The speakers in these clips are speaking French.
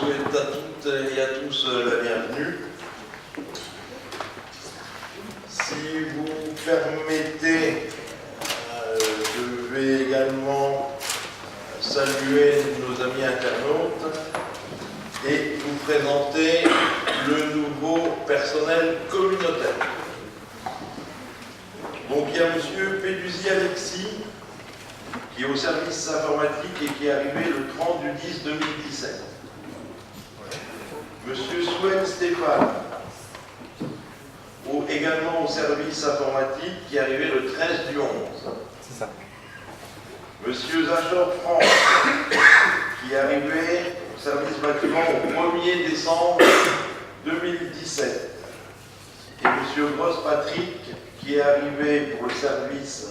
souhaite à toutes et à tous la bienvenue. Si vous permettez, je vais également saluer nos amis internautes et vous présenter le nouveau personnel communautaire. Donc il y a M. Péduzi Alexis, qui est au service informatique et qui est arrivé le 30 du 10 2017. M. Souen Stéphane, également au service informatique, qui est arrivé le 13 du 11. C'est ça. M. Zachor France, qui est arrivé au service bâtiment au 1er décembre 2017. Et M. Grosse Patrick, qui est arrivé pour le service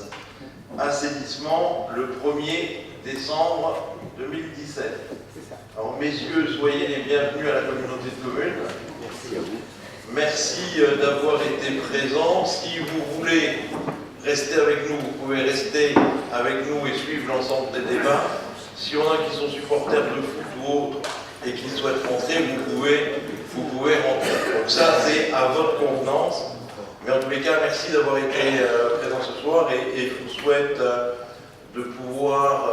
assainissement le 1er décembre 2017. Alors, messieurs, soyez les bienvenus à la communauté de communes. Merci à vous. Merci d'avoir été présents. Si vous voulez rester avec nous, vous pouvez rester avec nous et suivre l'ensemble des débats. S'il y en a qui sont supporters de foot ou autres et qui souhaitent rentrer, vous pouvez rentrer. Donc ça, c'est à votre convenance. Mais en tous les cas, merci d'avoir été présents ce soir et je vous souhaite de pouvoir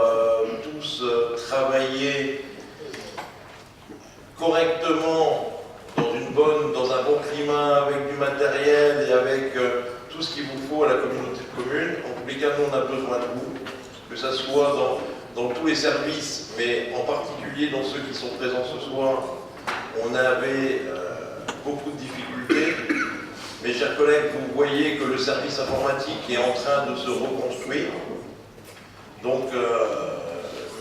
tous travailler correctement dans un bon climat, avec du matériel et avec tout ce qu'il vous faut à la communauté de communes. En tous les cas, nous, on a besoin de vous, que ce soit dans tous les services, mais en particulier dans ceux qui sont présents ce soir. On avait beaucoup de difficultés. Mes chers collègues, vous voyez que le service informatique est en train de se reconstruire. Donc,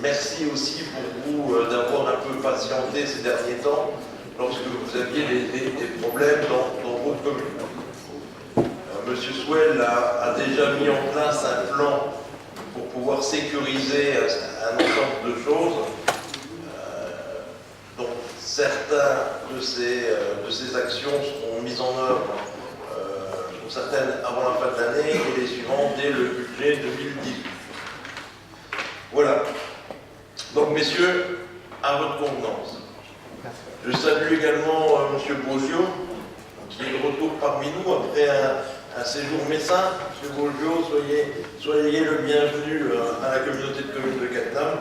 merci aussi pour vous d'avoir un peu patienté ces derniers temps lorsque vous aviez des problèmes dans votre commune. Monsieur Souel a déjà mis en place un plan pour pouvoir sécuriser un ensemble de choses. Donc, certaines de ces actions seront mises en œuvre, certaines avant la fin de l'année et les suivantes dès le budget 2018. Voilà. Donc, messieurs, à votre convenance. Je salue également M. Beaugiot, qui est de retour parmi nous après un séjour messin. M. Beaugiot, soyez le bienvenu à la communauté de communes de Cattenom.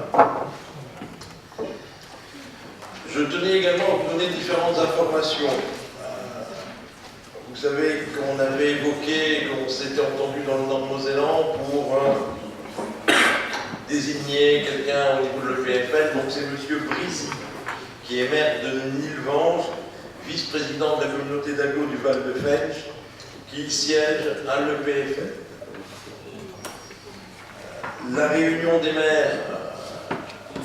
Je tenais également à vous donner différentes informations. Vous savez qu'on avait évoqué, qu'on s'était entendu dans le Nord-Mosellan pour désigner quelqu'un au niveau de l'EPFL. Donc c'est M. Brice, qui est maire de Nilvange, vice-président de la communauté d'Agglo du Val-de-Fench, qui siège à l'EPFL. La réunion des maires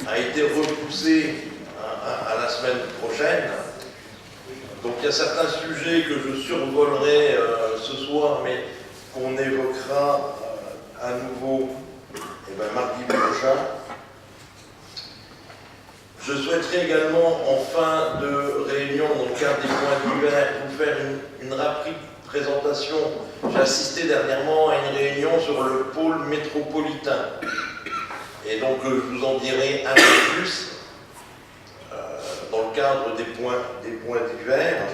a été repoussée à la semaine prochaine. Donc il y a certains sujets que je survolerai ce soir, mais qu'on évoquera à nouveau mardi prochain. Je souhaiterais également, en fin de réunion, dans le cadre des points divers, vous faire une rapide présentation. J'ai assisté dernièrement à une réunion sur le pôle métropolitain. Et donc je vous en dirai un peu plus dans le cadre des points divers.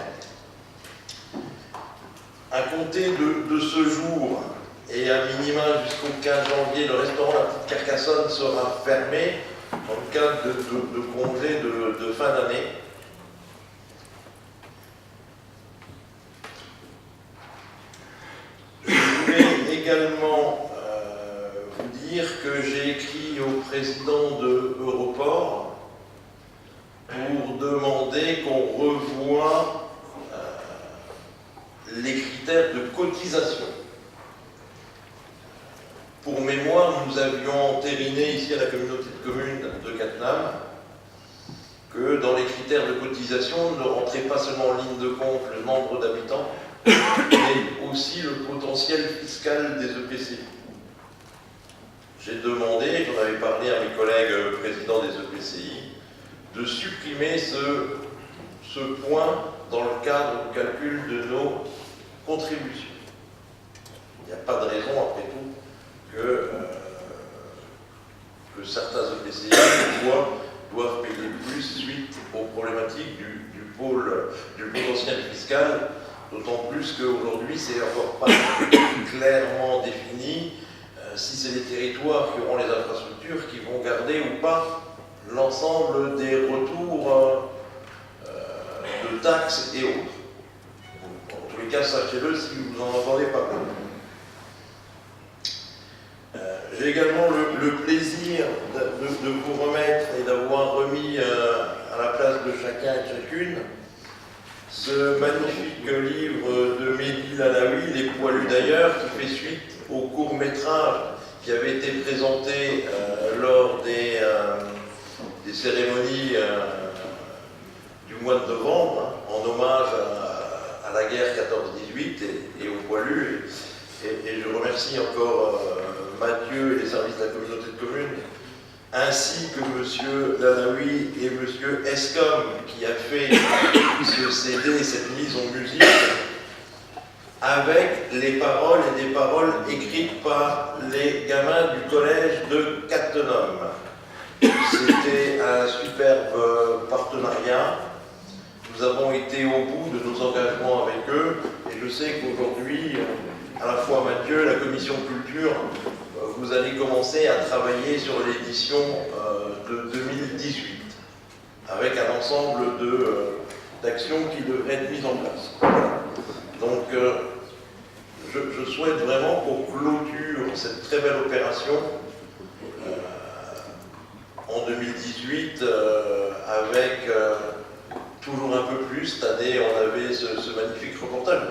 À compter de ce jour, et à minima jusqu'au 15 janvier, le restaurant La Petite Carcassonne sera fermé dans le cadre de congés de fin d'année. Je voulais également vous dire que j'ai écrit au président de Europort pour demander qu'on revoie les critères de cotisation. Pour mémoire, nous avions entériné ici à la communauté de communes de Cattenom que dans les critères de cotisation ne rentrait pas seulement en ligne de compte le nombre d'habitants, mais aussi le potentiel fiscal des EPCI. J'ai demandé, j'en avais parlé à mes collègues présidents des EPCI, de supprimer ce point dans le cadre du calcul de nos contributions. Il n'y a pas de raison, après tout, que certains EPCI doivent payer plus suite aux problèmes problématique du pôle, du potentiel fiscal, d'autant plus qu'aujourd'hui, c'est encore pas clairement défini si c'est les territoires qui auront les infrastructures qui vont garder ou pas l'ensemble des retours de taxes et autres. En tous les cas, sachez-le si vous en entendez parler. J'ai également le plaisir de vous remettre et d'avoir remis à la place de chacun et chacune ce magnifique livre de Mehdi Lalaoui, Les Poilus d'ailleurs, qui fait suite au court-métrage qui avait été présenté lors des cérémonies du mois de novembre, en hommage à la guerre 14-18 et aux poilus. Et je remercie encore Mathieu et les services de la communauté de communes, ainsi que M. Lalaoui et M. Escom, qui a fait ce CD, cette mise en musique, avec les paroles et des paroles écrites par les gamins du collège de Cattenom. C'était un superbe partenariat. Nous avons été au bout de nos engagements avec eux, et je sais qu'aujourd'hui, à la fois Mathieu, la commission culture, vous allez commencer à travailler sur l'édition de 2018, avec un ensemble d'actions qui devraient être mises en place. Voilà. Donc, je souhaite vraiment qu'on clôture cette très belle opération en 2018 avec toujours un peu plus. Cette année, on avait ce magnifique reportage.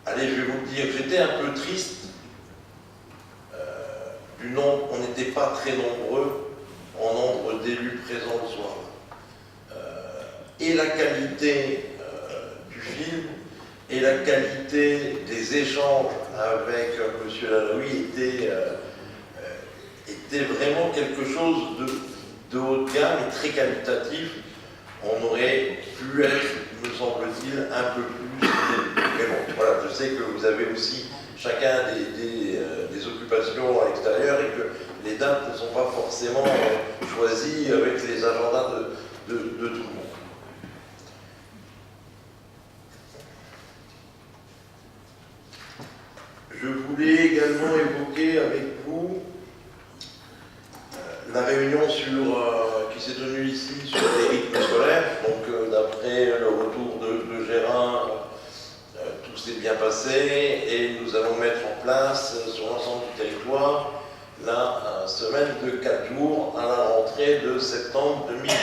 Allez, je vais vous le dire, j'étais un peu triste du nombre, on n'était pas très nombreux en nombre d'élus présents le soir. Et la qualité du film et la qualité des échanges avec M. Lalaoui était vraiment quelque chose de haut de gamme et très qualitatif. On aurait pu être, me semble-t-il, un peu plus. Mais bon, voilà, je sais que vous avez aussi chacun des occupations à l'extérieur et que les dates ne sont pas forcément choisies avec les agendas de tout le monde. Je voulais également évoquer avec vous la réunion qui s'est tenue ici sur les rythmes scolaires. Donc, d'après le retour de Gérin, tout s'est bien passé et nous allons mettre en place sur l'ensemble du territoire la semaine de 4 jours à la rentrée de septembre 2018.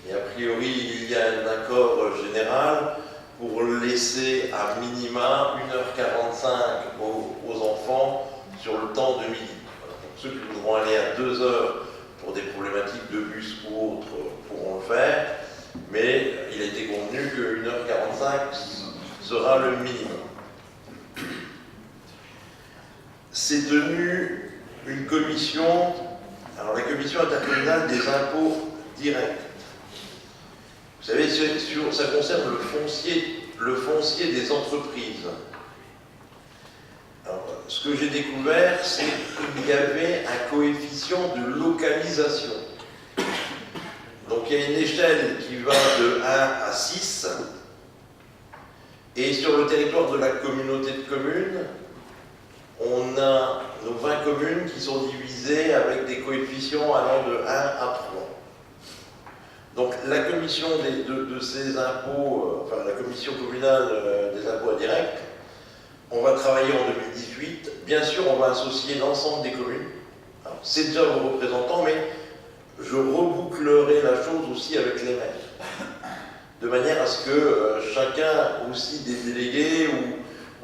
Et a priori, il y a un accord général pour laisser à minima 1h45 aux enfants sur le temps de midi. Voilà. Donc, ceux qui voudront aller à 2 heures pour des problématiques de bus ou autres pourront le faire, mais il a été convenu que 1h45 sera le minimum. C'est tenu une commission, alors la commission intercommunale des impôts directs. Vous savez, ça concerne le foncier des entreprises. Alors, ce que j'ai découvert, c'est qu'il y avait un coefficient de localisation. Donc il y a une échelle qui va de 1 à 6, et sur le territoire de la communauté de communes, on a nos 20 communes qui sont divisées avec des coefficients allant de 1 à 3. Donc la commission de ces impôts, enfin la commission communale des impôts indirects, on va travailler en 2018. Bien sûr, on va associer l'ensemble des communes. C'est déjà vos représentants, mais je rebouclerai la chose aussi avec les maires. De manière à ce que chacun, aussi des délégués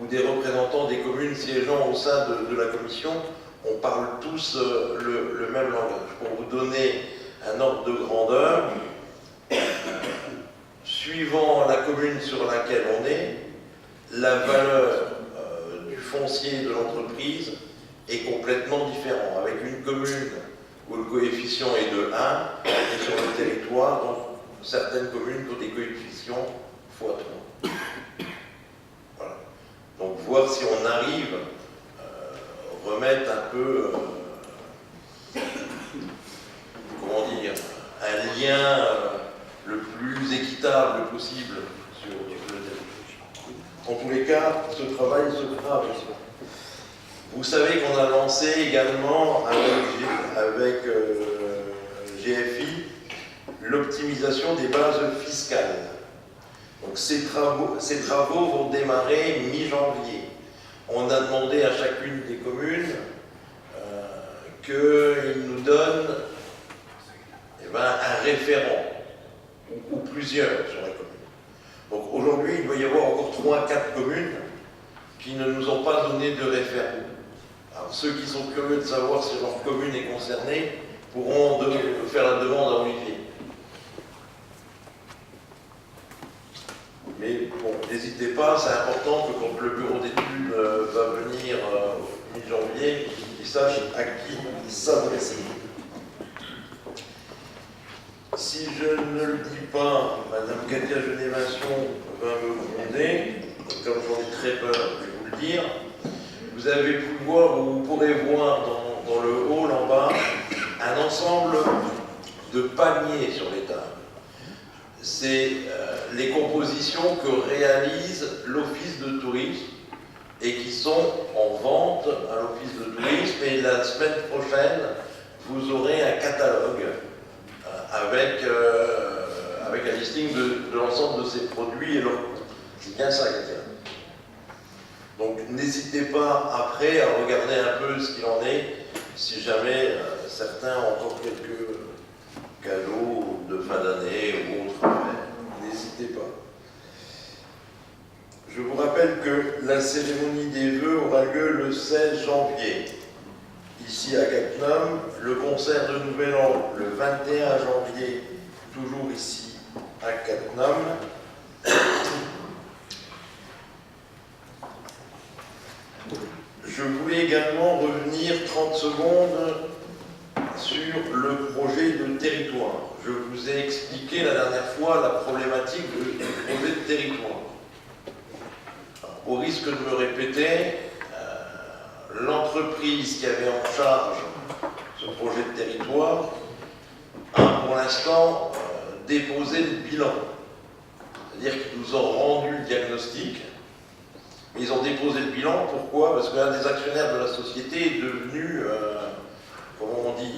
ou des représentants des communes siégeant au sein de la commission, on parle tous le même langage. Pour vous donner un ordre de grandeur, suivant la commune sur laquelle on est, la valeur du foncier de l'entreprise est complètement différente. Avec une commune où le coefficient est de 1, et sur le territoire, donc certaines communes ont des coefficients x3. Voilà. Donc voir si on arrive à remettre un peu, comment dire, lien le plus équitable possible sur le territoire. En tous les cas, ce travail se fera avec ça. Vous savez qu'on a lancé également avec GFI l'optimisation des bases fiscales. Donc ces travaux vont démarrer mi-janvier. On a demandé à chacune des communes qu'ils nous donnent un référent, ou plusieurs sur la commune. Donc aujourd'hui, il doit y avoir encore 3 à 4 communes qui ne nous ont pas donné de référent. Alors ceux qui sont curieux de savoir si leur commune est concernée pourront faire la demande à Olivier. Mais bon, n'hésitez pas, c'est important que quand le bureau d'études va venir mi-janvier, qu'il sache à qui s'adresser. Si je ne le dis pas, Madame Katia Genévation va me gronder, comme j'en ai très peur, je vais vous le dire. Vous avez pu voir, ou vous pourrez voir dans le hall en bas, un ensemble de paniers sur les tables. C'est les compositions que réalise l'Office de tourisme et qui sont en vente à l'Office de tourisme. Et la semaine prochaine, vous aurez un catalogue avec un listing de l'ensemble de ces produits et leur coût. C'est bien ça, Katia. Donc n'hésitez pas après à regarder un peu ce qu'il en est, si jamais certains ont encore quelques cadeaux de fin d'année ou autres. N'hésitez pas. Je vous rappelle que la cérémonie des vœux aura lieu le 16 janvier. Ici à Cattenom, le concert de Nouvel An le 21 janvier, toujours ici à Cattenom. Je voulais également revenir 30 secondes sur le projet de territoire. Je vous ai expliqué la dernière fois la problématique du projet de territoire. Alors, au risque de me répéter, l'entreprise qui avait en charge ce projet de territoire a pour l'instant déposé le bilan. C'est-à-dire qu'ils nous ont rendu le diagnostic. Ils ont déposé le bilan, pourquoi? Parce qu'un des actionnaires de la société est devenu, comment on dit,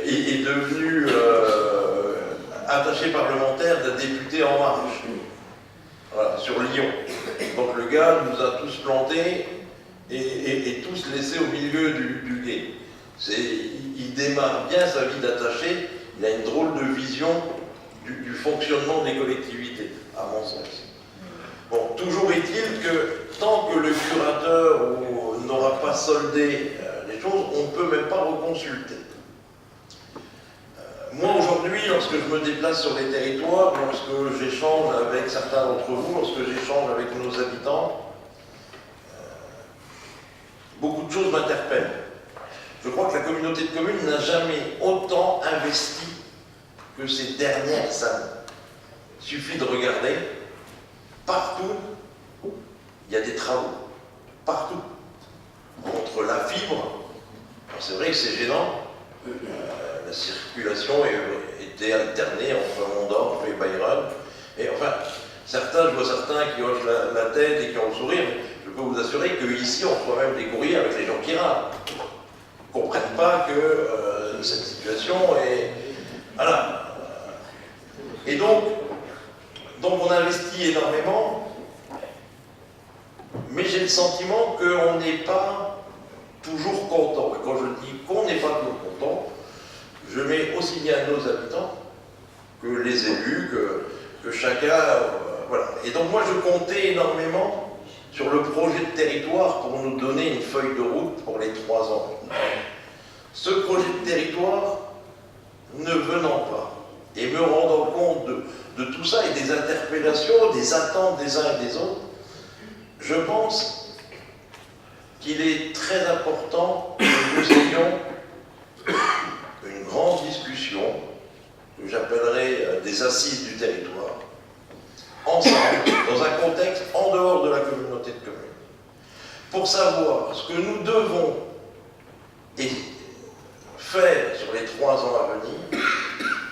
est devenu attaché parlementaire d'un député En Marche, voilà, sur Lyon. Donc le gars nous a tous plantés et tous laissés au milieu du gué. Il démarre bien sa vie d'attaché, il a une drôle de vision du fonctionnement des collectivités, à mon sens. Bon, toujours est-il que tant que le curateur n'aura pas soldé les choses, on ne peut même pas reconsulter. Moi, aujourd'hui, lorsque je me déplace sur les territoires, lorsque j'échange avec certains d'entre vous, lorsque j'échange avec nos habitants, beaucoup de choses m'interpellent. Je crois que la communauté de communes n'a jamais autant investi que ces dernières années. Il suffit de regarder, partout, il y a des travaux. Partout. Entre la fibre, c'est vrai que c'est gênant, la circulation était alternée entre Mondorf et Bayronne. Et enfin, je vois certains qui hochent la tête et qui ont le sourire, mais je peux vous assurer qu'ici, on reçoit même des courriers avec les gens qui râlent. Ils ne comprennent pas que cette situation est... Voilà. Et donc on investit énormément, mais j'ai le sentiment qu'on n'est pas toujours content. Et quand je dis qu'on n'est pas toujours content, je mets aussi bien nos habitants que les élus, que chacun... voilà. Et donc moi je comptais énormément sur le projet de territoire pour nous donner une feuille de route pour les 3 ans. Ce projet de territoire, ne venant pas, et me rendant compte de tout ça et des interpellations, des attentes des uns et des autres, je pense qu'il est très important que nous ayons une grande discussion, que j'appellerai des assises du territoire, ensemble, dans un contexte en dehors de la communauté de communes, pour savoir ce que nous devons faire sur les 3 ans à venir,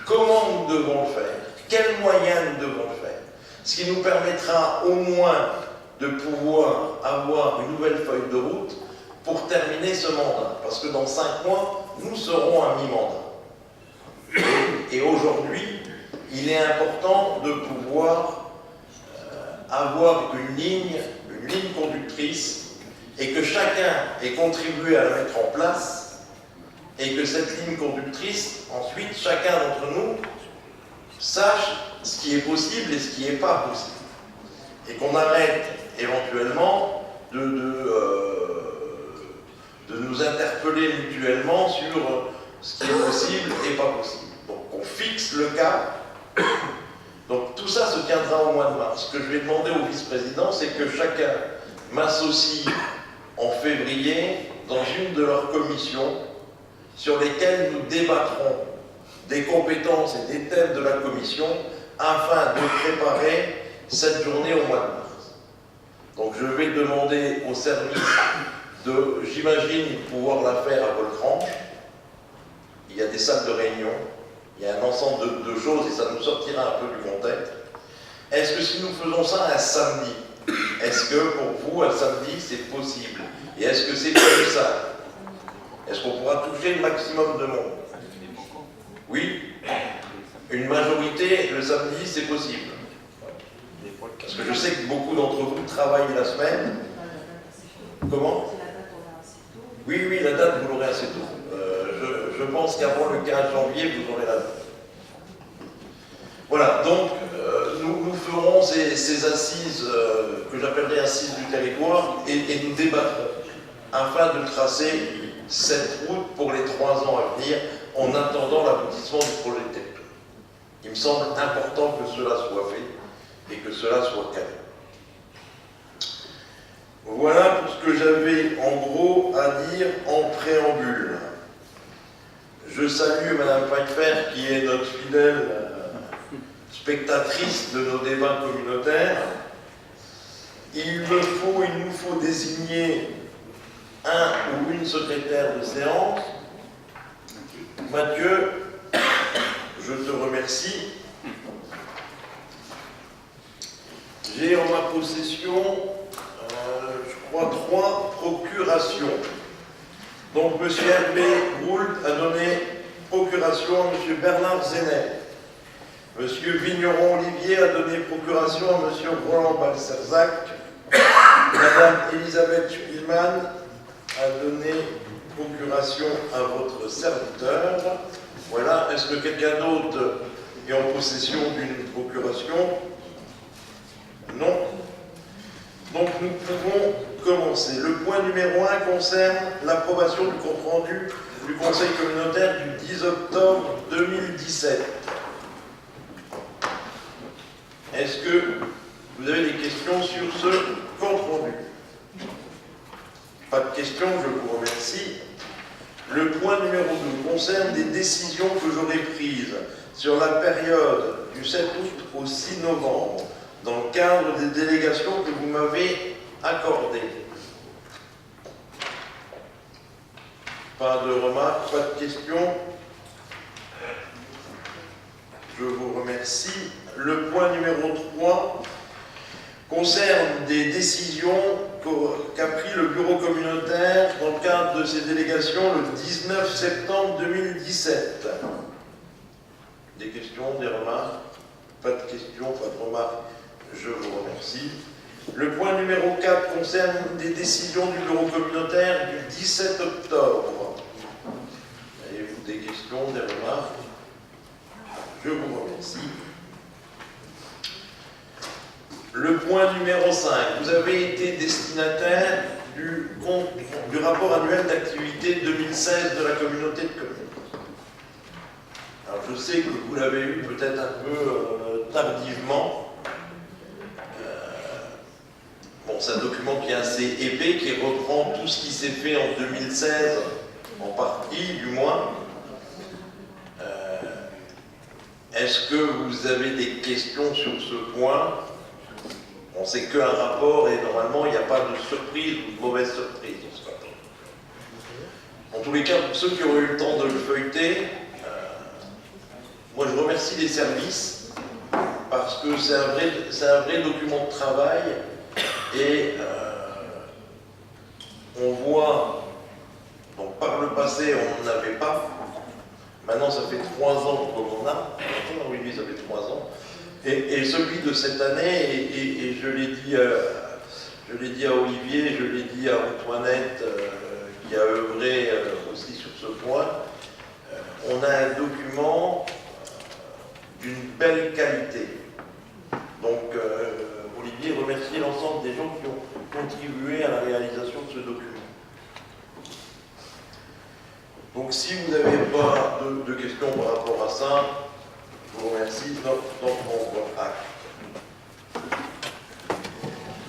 comment nous devons le faire, quels moyens nous devons le faire, ce qui nous permettra au moins de pouvoir avoir une nouvelle feuille de route pour terminer ce mandat. Parce que dans 5 mois, nous serons à mi-mandat. Et aujourd'hui, il est important de pouvoir avoir une ligne conductrice et que chacun ait contribué à la mettre en place et que cette ligne conductrice, ensuite, chacun d'entre nous sache ce qui est possible et ce qui n'est pas possible. Et qu'on arrête éventuellement de nous interpeller mutuellement sur ce qui est possible et pas possible. Donc on fixe le cap. Donc tout ça se tiendra au mois de mars. Ce que je vais demander au vice-président, c'est que chacun m'associe en février dans une de leurs commissions sur lesquelles nous débattrons des compétences et des thèmes de la commission afin de préparer cette journée au mois de mars. Donc je vais demander au service j'imagine pouvoir la faire à Volcrange. Il y a des salles de réunion, il y a un ensemble de choses et ça nous sortira un peu du contexte. Est-ce que si nous faisons ça un samedi, est-ce que pour vous, un samedi, c'est possible? Et est-ce que c'est comme ça? Est-ce qu'on pourra toucher le maximum de monde? Oui? Une majorité, le samedi, c'est possible. Parce que je sais que beaucoup d'entre vous travaillent la semaine. Comment? Oui, la date, vous l'aurez assez tôt. Je pense qu'avant le 15 janvier, vous aurez la date. Voilà, donc nous ferons ces assises que j'appellerai assises du territoire et nous débattrons afin de tracer cette route pour les 3 ans à venir en attendant l'aboutissement du projet de territoire. Il me semble important que cela soit fait et que cela soit calé. Voilà pour ce que j'avais en gros à dire en préambule. Je salue Madame Pfeiffer qui est notre fidèle spectatrice de nos débats communautaires. Il nous faut désigner un ou une secrétaire de séance. Mathieu, je te remercie. J'ai en ma possession, je crois, 3 procurations. Donc, M. Hervé Roult a donné procuration à M. Bernard Zenet. M. Vigneron-Olivier a donné procuration à M. Roland Balserzac. Mme Elisabeth Spielmann a donné procuration à votre serviteur. Voilà. Est-ce que quelqu'un d'autre est en possession d'une procuration? Non. Donc nous pouvons commencer. Le point numéro 1 concerne l'approbation du compte-rendu du Conseil communautaire du 10 octobre 2017. Est-ce que vous avez des questions sur ce compte-rendu? Pas de questions, je vous remercie. Le point numéro 2 concerne des décisions que j'aurai prises sur la période du 7 août au 6 novembre dans le cadre des délégations que vous m'avez accordées. Pas de remarques, pas de questions. Je vous remercie. Le point numéro 3 concerne des décisions qu'a pris le bureau communautaire dans le cadre de ces délégations le 19 septembre 2017. Des questions, des remarques? Pas de questions, pas de remarques. Je vous remercie. Le point numéro 4 concerne des décisions du bureau communautaire du 17 octobre. Avez-vous des questions, des remarques? Je vous remercie. Le point numéro 5. Vous avez été destinataire du rapport annuel d'activité 2016 de la communauté de communes. Alors je sais que vous l'avez eu peut-être un peu tardivement. Bon, c'est un document qui est assez épais, qui reprend tout ce qui s'est fait en 2016, en partie du moins. Est-ce que vous avez des questions sur ce point? On sait qu'un rapport et normalement il n'y a pas de surprise ou de mauvaise surprise. On tous les cas, pour ceux qui auraient eu le temps de le feuilleter, moi je remercie les services parce que c'est un vrai document de travail et on voit, donc par le passé on n'en avait pas, maintenant ça fait 3 ans qu'on en a, oui ça fait 3 ans, et celui de cette année, et je l'ai dit à Olivier, je l'ai dit à Antoinette, qui a œuvré aussi sur ce point, on a un document d'une belle qualité. Donc, Olivier remercie l'ensemble des gens qui ont contribué à la réalisation de ce document. Donc, si vous n'avez pas de questions par rapport à ça, je vous remercie. Donc, on voit acte.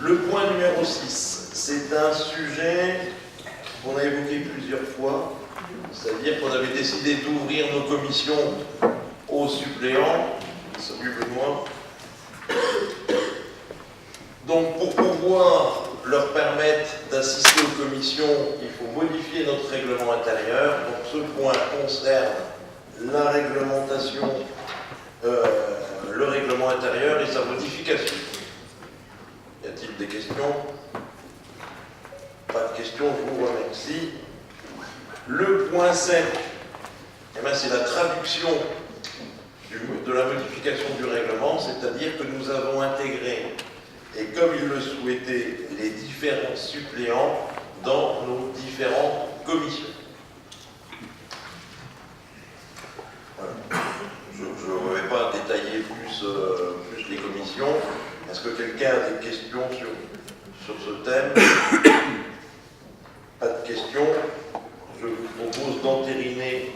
Le point numéro 6, c'est un sujet qu'on a évoqué plusieurs fois, c'est-à-dire qu'on avait décidé d'ouvrir nos commissions aux suppléants. Salut Benoît. Donc pour pouvoir leur permettre d'assister aux commissions, il faut modifier notre règlement intérieur. Donc ce point concerne la réglementation, le règlement intérieur et sa modification. Y a-t-il des questions? Pas de questions, je vous remercie. Le point 7, eh bien, c'est la traduction de la modification du règlement, c'est-à-dire que nous avons intégré, et comme il le souhaitait, les différents suppléants dans nos différentes commissions. Voilà. Je ne vais pas détailler plus les commissions. Est-ce que quelqu'un a des questions sur ce thème? Pas de questions. Je vous propose d'entériner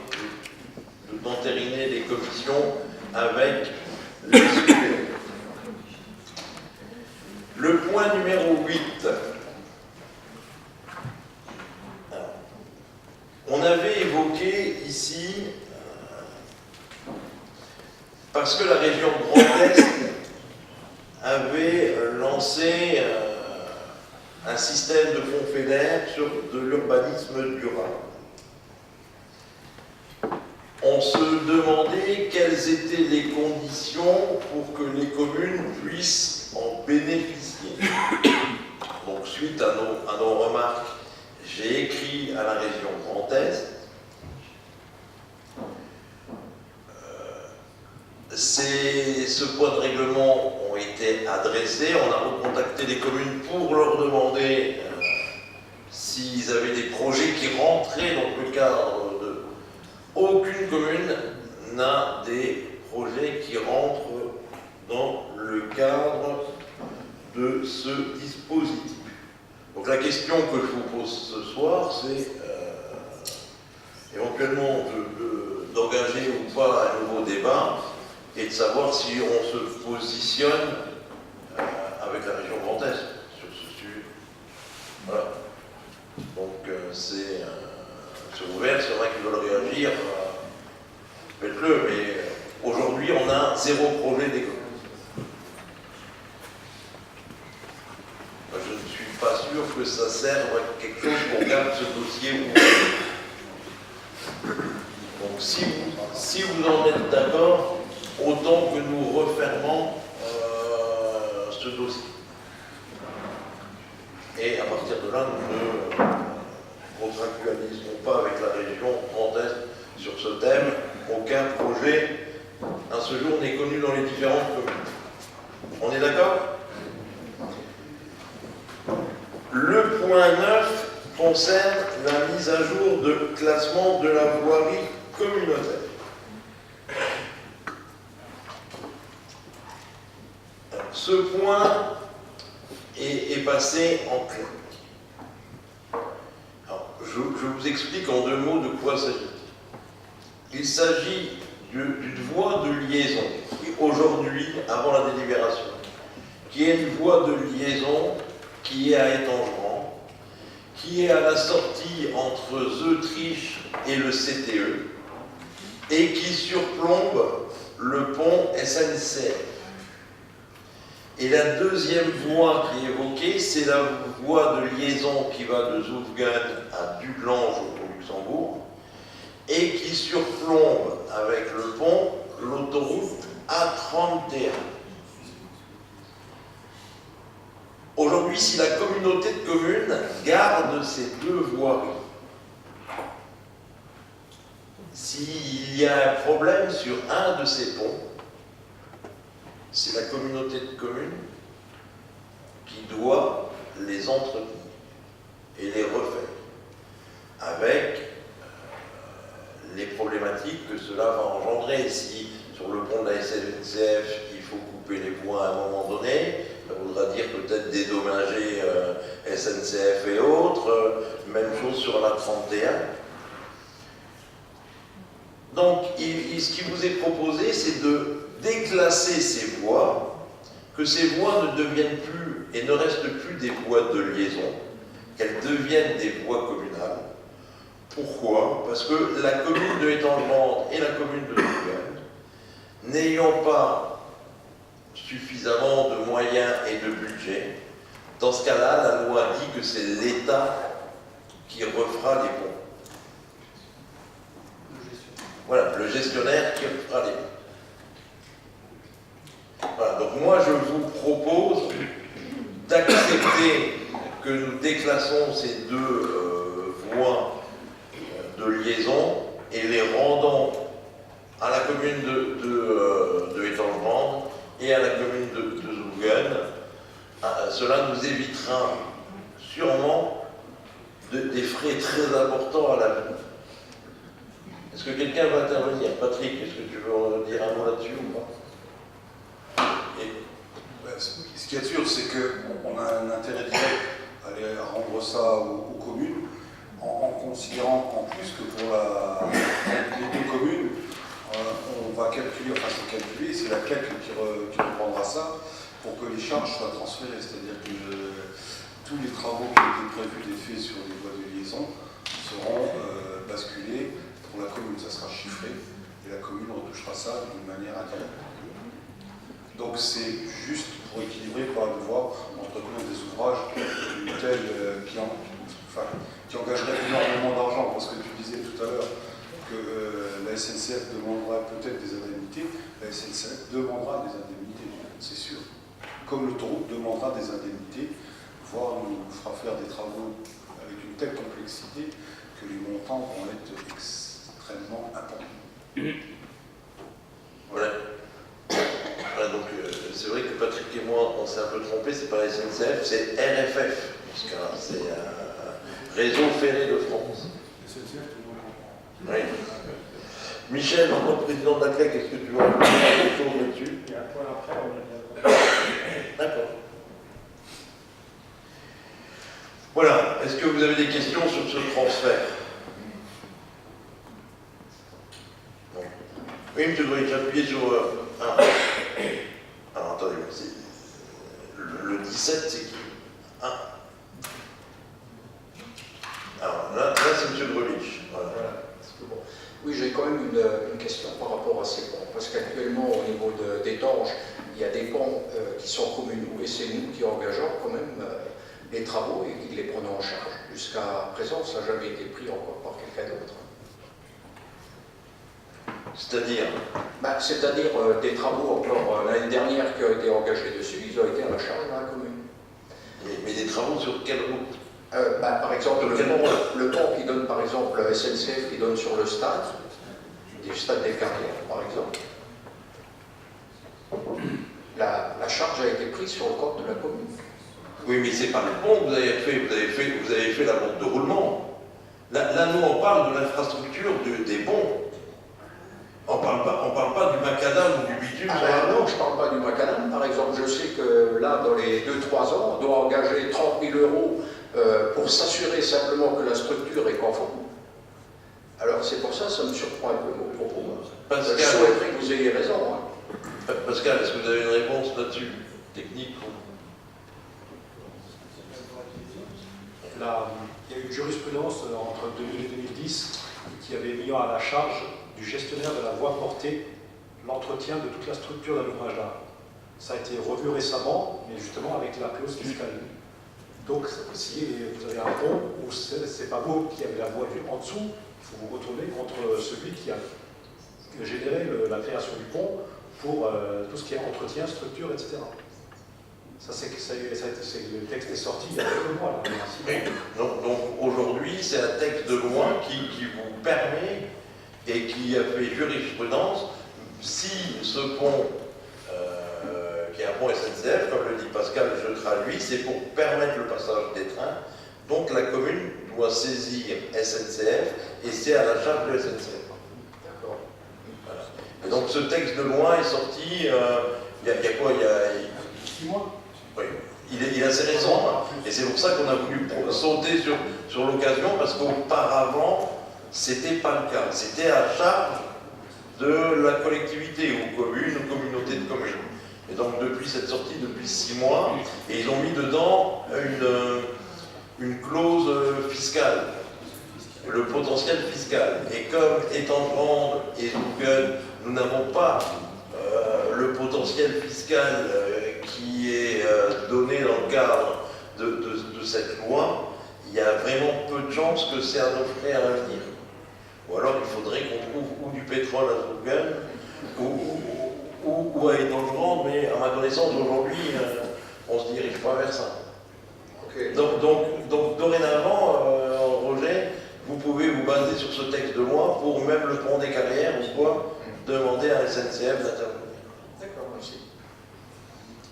les commissions avec les suppléants. Le point numéro 8. Alors, on avait évoqué ici, parce que la région Grand Est avait lancé un système de fonds FEDER sur de l'urbanisme durable. On se demandait quelles étaient les conditions pour que les communes puissent en bénéficier. Donc, suite à nos remarques, j'ai écrit à la région Grand Est. Ce point de règlement ont été adressés. On a recontacté les communes pour leur demander s'ils avaient des projets qui rentraient dans le cadre de... Aucune commune n'a des projets qui rentrent dans le cadre de ce dispositif. Donc la question que je vous pose ce soir, c'est éventuellement d'engager ou pas un nouveau débat et de savoir si on se positionne avec la région Grand Est sur ce sujet. Voilà. Donc c'est ouvert, s'il y en a qui veulent réagir, faites-le, mais aujourd'hui on a 0 projet d'école. Je ne suis pas sûr que ça serve à quelque chose pour garder ce dossier ouvert. Donc si vous en êtes d'accord, autant que nous refermons ce dossier. Et à partir de là, nous ne contractualiserons pas avec la région Grand Est sur ce thème. Aucun projet, à ce jour, n'est connu dans les différentes communes. On est d'accord? Le point 9 concerne la mise à jour de classement de la voirie communautaire. Ce point est passé en clair. Alors, je vous explique en 2 mots de quoi s'agit-il. Il s'agit d'une voie de liaison, qui aujourd'hui, avant la délibération, qui est une voie de liaison qui est à Étangerand, qui est à la sortie entre Zeutriche et le CTE, et qui surplombe le pont SNCF. Et la deuxième voie qui est évoquée, c'est la voie de liaison qui va de Zoufgane à Dublange au Luxembourg, et qui surplombe avec le pont l'autoroute A31. Aujourd'hui, si la communauté de communes garde ces deux voiries, s'il y a un problème sur un de ces ponts, c'est la communauté de communes qui doit les entretenir et les refaire, avec les problématiques que cela va engendrer. Si sur le pont de la SNCF, il faut couper les points à un moment donné, ça voudra dire peut-être dédommager SNCF et autres, même chose sur la 31. Donc, ce qui vous est proposé, c'est de déclasser ces voies, que ces voies ne deviennent plus et ne restent plus des voies de liaison, qu'elles deviennent des voies communales. Pourquoi? Parce que la commune de Étanges-Landes et la commune de Zougane, n'ayant pas suffisamment de moyens et de budget, dans ce cas-là, la loi dit que c'est l'État qui refera les ponts. Voilà, le gestionnaire qui refera les ponts. Voilà, donc moi je vous propose d'accepter que nous déclassons ces deux voies de liaison et les rendons à la commune de Étanges-Landes et à la commune de Zougane. Cela nous évitera sûrement des frais très importants à l'avenir. Est-ce que quelqu'un va intervenir? Patrick, est-ce que tu veux dire un mot là-dessus ou pas? Ce qui est sûr, c'est qu'on a un intérêt direct à rendre ça aux communes, en considérant en plus que pour les deux communes, on va calculer, enfin c'est calculé, c'est la CAC qui reprendra ça pour que les charges soient transférées. C'est-à-dire que tous les travaux qui ont été prévus d'être faits sur les voies de liaison seront basculés pour la commune. Ça sera chiffré et la commune retouchera ça d'une manière indirecte. Donc c'est juste pour équilibrer, pour devoir entretenir des ouvrages tels qui engageraient énormément d'argent. Parce que tu disais tout à l'heure que la SNCF demanderait peut-être des indemnités. La SNCF demandera des indemnités, c'est sûr. Comme l'autoroute demandera des indemnités, voire nous fera faire des travaux avec une telle complexité que les montants vont être extrêmement importants. Voilà. Voilà, donc c'est vrai que Patrick et moi, on s'est un peu trompé, c'est pas la SNCF, c'est RFF. Parce que c'est un réseau ferré de France. SNCF, tout le monde comprend. Oui. Michel, en tant que président de la CLEC, est-ce que tu veux rajouter quelque chose là-dessus? Il y a un point après, on y reviendra. D'accord. Voilà. Est-ce que vous avez des questions sur ce transfert? Non. Oui, M. Droit, appuyez sur... Alors, attendez, le 17, c'est qui? Alors, là c'est M. Grelich. Voilà. Voilà. Bon. Oui, j'ai quand même une question par rapport à ces ponts. Parce qu'actuellement, au niveau d'Étanges, il y a des ponts qui sont communaux et c'est nous qui engageons quand même les travaux et qui les prenons en charge. Jusqu'à présent, ça n'a jamais été pris encore par quelqu'un d'autre. C'est-à-dire C'est-à-dire des travaux encore l'année dernière qui ont été engagés dessus, ils ont été à la charge de la commune. mais des travaux sur quelle route? Par exemple, le pont qui donne, par exemple, SNCF qui donne sur le stade, du stade des Carrières, par exemple, la charge a été prise sur le compte de la commune. Oui, mais c'est pas le pont que vous avez fait, vous avez fait la route de roulement. Là nous, on parle de l'infrastructure des ponts. On parle pas du macadam ou du bitume. Non, je ne parle pas du macadam. Par exemple, je sais que là, dans les 2-3 ans, on doit engager 30 000 € pour s'assurer simplement que la structure est conforme. Alors c'est pour ça, ça me surprend un peu vos propos. Pascal, je souhaiterais que vous ayez raison. Hein. Pascal, est-ce que vous avez une réponse là-dessus? Technique ou... Là, il y a eu une jurisprudence entre 2000 et 2010 qui avait mis à la charge du gestionnaire de la voie portée l'entretien de toute la structure d'un ouvrage d'art. Ça a été revu récemment, mais justement avec la clause fiscale. Donc, si vous avez un pont où c'est pas vous qui avez la voie en dessous, il faut vous retourner contre celui qui a généré la création du pont pour tout ce qui est entretien, structure, etc. Ça, le texte est sorti il y a quelques mois. Là, Oui. Donc aujourd'hui, c'est un texte de loi qui vous permet et qui a fait jurisprudence, si ce pont, qui est un pont SNCF, comme le dit Pascal, je traduis, c'est pour permettre le passage des trains. Donc la commune doit saisir SNCF et c'est à la charge de SNCF. D'accord. Voilà. Et donc ce texte de loi est sorti, il y a quoi, il y a 6 mois. Oui, il est assez récent, hein. Et c'est pour ça qu'on a voulu sauter sur l'occasion, parce qu'auparavant, c'était pas le cas. C'était à charge de la collectivité, ou commune, ou communauté de communes. Et donc depuis cette sortie, depuis 6 mois, et ils ont mis dedans une clause fiscale, le potentiel fiscal. Et comme Étangende et Zouguen, nous n'avons pas le potentiel fiscal qui est donné dans le cadre de cette loi, il y a vraiment peu de chances que c'est à nos frères à venir. Ou alors il faudrait qu'on trouve ou du pétrole à Zouguen ou à Étangende, mais à ma connaissance aujourd'hui, on se dirige pas vers ça. Okay. Donc dorénavant, Roger, vous pouvez vous baser sur ce texte de loi pour même le pont des carrières ou quoi, demander à SNCF d'intervenir. D'accord, merci.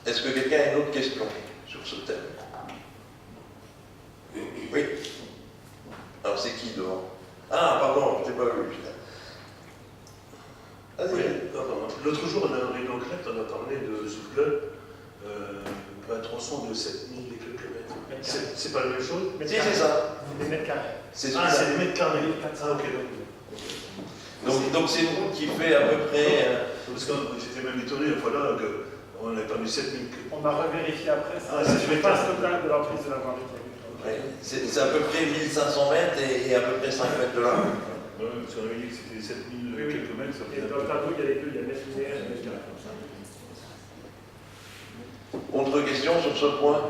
Est-ce que quelqu'un a une autre question sur ce thème? Oui. Alors c'est qui devant? Ah, pardon, je t'ai pas vu, putain. Vas-y. Oui, l'autre jour, on a un réunion crête, on a parlé de Zouguen, un tronçon de 7000 et quelques mètres. C'est pas la même chose? Si, c'est ça. Des mètres carrés. C'est Ah, ça. c'est des mètres carrés. Ah, ok. Donc c'est vous qui fait à peu près. Parce que j'étais même étonné une fois là qu'on n'avait pas mis 7000. On a revérifié après, Ah, ça c'est ne fait pas ce total de l'emprise de la voirie. Ouais, c'est à peu près 1500 mètres et à peu près 5 mètres de large. Ouais, parce qu'on avait dit que c'était 7000 Oui, oui. quelques mètres. Ça Et faisait dans le tableau, il y a les deux, il y a mètre linéaire et mètre carré comme ça. Autre question sur ce point?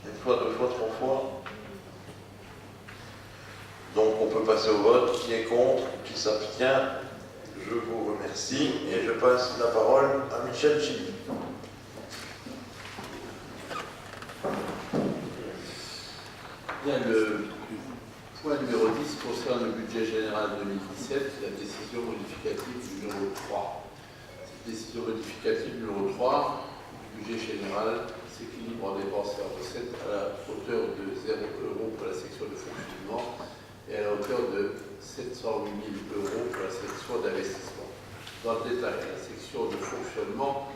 Une fois, deux fois, trois fois. Donc on peut passer au vote. Qui est contre? Qui s'abstient? Je vous remercie et je passe la parole à Michel Chili. Bien, le point numéro 10 concerne le budget général 2017, la décision modificative numéro 3. Cette décision modificative numéro 3 du budget général s'équilibre en dépenses et en recettes à la hauteur de 0 € pour la section de fonctionnement et à la hauteur de 708 000 € pour la section d'investissement. Dans le détail, la section de fonctionnement,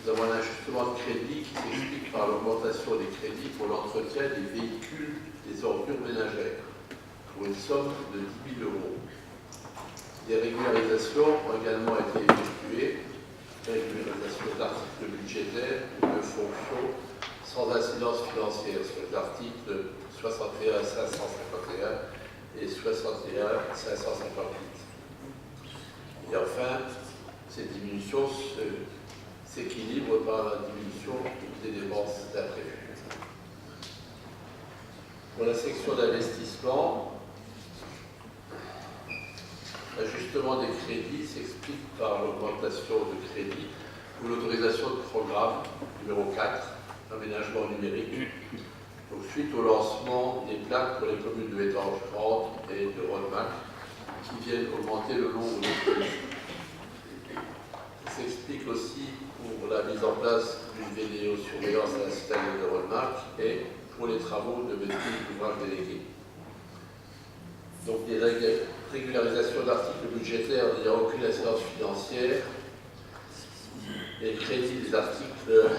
nous avons un ajustement de crédit qui s'explique par l'augmentation des crédits pour l'entretien des véhicules des ordures ménagères, pour une somme de 10 000 €. Des régularisations ont également été effectuées, régularisation d'articles budgétaires ou de fonctions sans incidence financière sur les articles 61 551 et 61 558. Et enfin, ces diminutions s'équilibre par la diminution des dépenses d'imprévues. Pour la section d'investissement, l'ajustement des crédits s'explique par l'augmentation de crédits ou l'autorisation de programme numéro 4, aménagement numérique. Donc, suite au lancement des plaques pour les communes de Étangende et de Rodemack qui viennent augmenter le nombre de crédits. S'explique aussi pour la mise en place d'une vidéosurveillance à la citadelle de Rodemack et pour les travaux de maîtrise d'ouvrage délégués. Donc des régularisations d'articles budgétaires n'ayant aucune incidence financière, les crédits des articles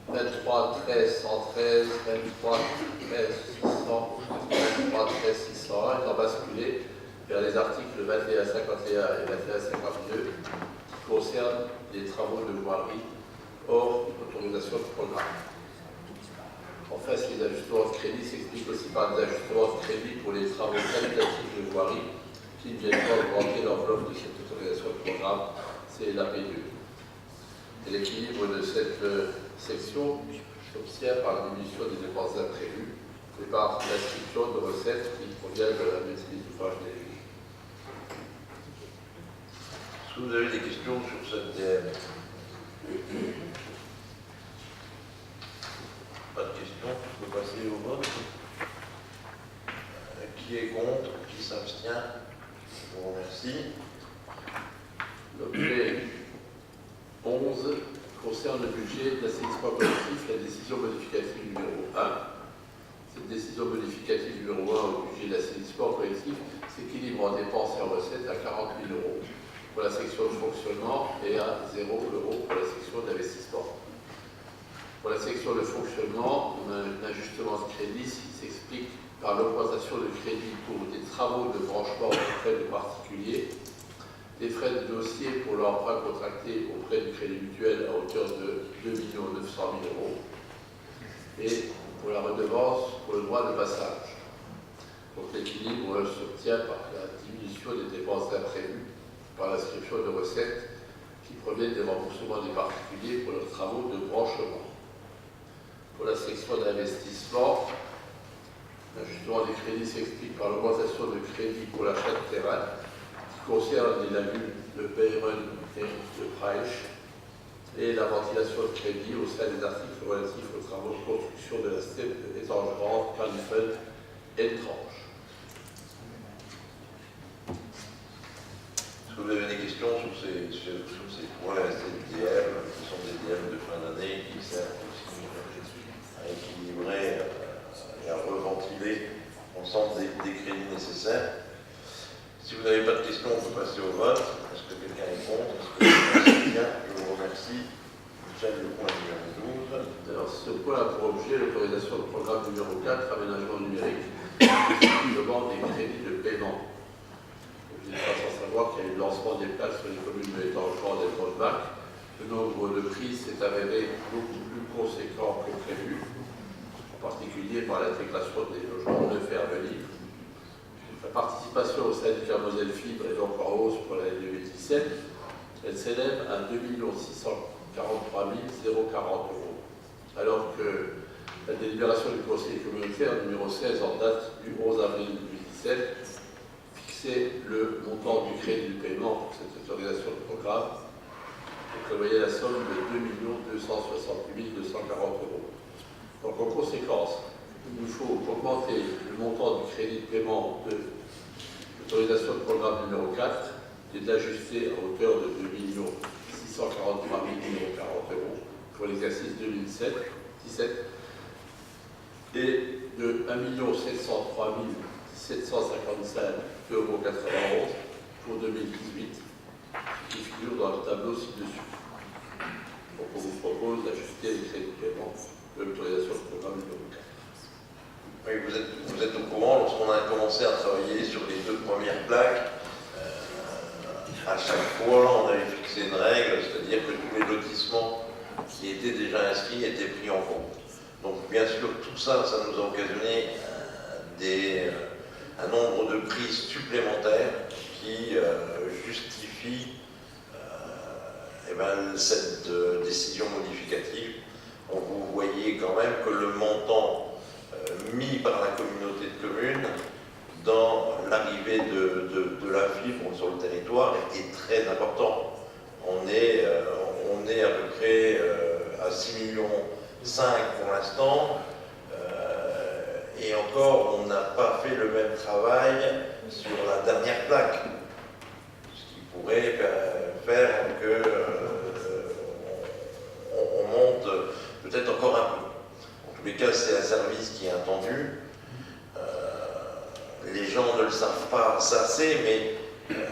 23 13 113, 23 13 600, 23 13 601 étant basculés vers les articles 21 51 et 21 52 qui concernent les travaux de voirie hors autorisation de programme. Enfin, ces ajustements de crédit s'expliquent aussi par des ajustements de crédit pour les travaux qualitatifs de voirie qui ne viennent pas augmenter l'enveloppe de cette autorisation de programme, c'est l'AP2. Et l'équilibre de cette section s'observe par la diminution des dépenses imprévues et par l'inscription de recettes qui proviennent de la maîtrise d'ouvrage délégué. Est-ce que vous avez des questions sur cette DM? Pas de questions, on peut passer au vote. Qui est contre? Qui s'abstient? Je vous remercie. L'objet 11 concerne le budget d'assainissement collectif, la décision modificative numéro 1. Cette décision modificative numéro 1 au budget d'assainissement collectif s'équilibre en dépenses et en recettes à 40 000 € pour la section de fonctionnement et à 0 € pour la section d'investissement. Pour la section de fonctionnement, on a un ajustement de crédit qui s'explique par l'augmentation de crédit pour des travaux de branchement auprès de particuliers, des frais de dossier pour l'emprunt contracté auprès du Crédit Mutuel à hauteur de 2 900 000 € et pour la redevance pour le droit de passage. Donc l'équilibre s'obtient par la diminution des dépenses imprévues, par l'inscription de recettes qui proviennent des remboursements des particuliers pour leurs travaux de branchement. Pour la section d'investissement, l'ajustement des crédits s'explique par l'augmentation de crédits pour l'achat de terrain qui concerne les lagunes de Beiren et de Praech et la ventilation de crédit au sein des articles relatifs aux travaux de construction de la steppe de Étangerand, Califel et Tranche. Est-ce que vous avez des questions sur ces points, ces DM, qui sont des DM de fin d'année, qui servent aussi à équilibrer et à reventiler l'ensemble des crédits nécessaires? Si vous n'avez pas de questions, on peut passer au vote. Est-ce que quelqu'un est contre? Est-ce que quelqu'un est bien? Je vous remercie. Michel, le point numéro 12. Alors, ce point a pour objet l'autorisation du programme numéro 4, aménagement numérique, qui demande des crédits de paiement. Vous n'êtes pas sans savoir qu'il y a eu le lancement des places sur les communes de Étangerand et Brodebac. Le nombre de prises s'est avéré beaucoup plus conséquent que prévu, en particulier par l'intégration des logements neufs et à venir. La participation au syndicat Moselle Fibre est donc en hausse pour l'année 2017. Elle s'élève à 2 643 040 €, alors que la délibération du Conseil communautaire numéro 16 en date du 11 avril 2017 fixait le montant du crédit de paiement pour cette autorisation de programme et prévoyait la somme de 2 268 240 €. Donc en conséquence, il nous faut augmenter le montant du crédit de paiement de l'autorisation de programme numéro 4 et de l'ajuster à hauteur de 2 643 040 € pour l'exercice 2017 et de 1 703 755,91 € pour 2018, qui figure dans le tableau ci-dessus. Donc on vous propose d'ajuster les crédits de paiement de l'autorisation de programme numéro 4. Oui, vous êtes au courant, lorsqu'on a commencé à travailler sur les 2 premières plaques, à chaque fois on avait fixé une règle, c'est-à-dire que tous les lotissements qui étaient déjà inscrits étaient pris en compte. Donc bien sûr, tout ça, ça nous a occasionné un nombre de prises supplémentaires qui justifient cette décision modificative. Donc vous voyez quand même que le montant mis par la communauté de communes dans l'arrivée de la fibre sur le territoire est très important. On est à peu près à 6,5 millions pour l'instant, et encore on n'a pas fait le même travail sur la dernière plaque, ce qui pourrait faire que on monte peut-être encore un peu. En tous les cas, c'est un service qui est attendu. Les gens ne le savent pas assez, mais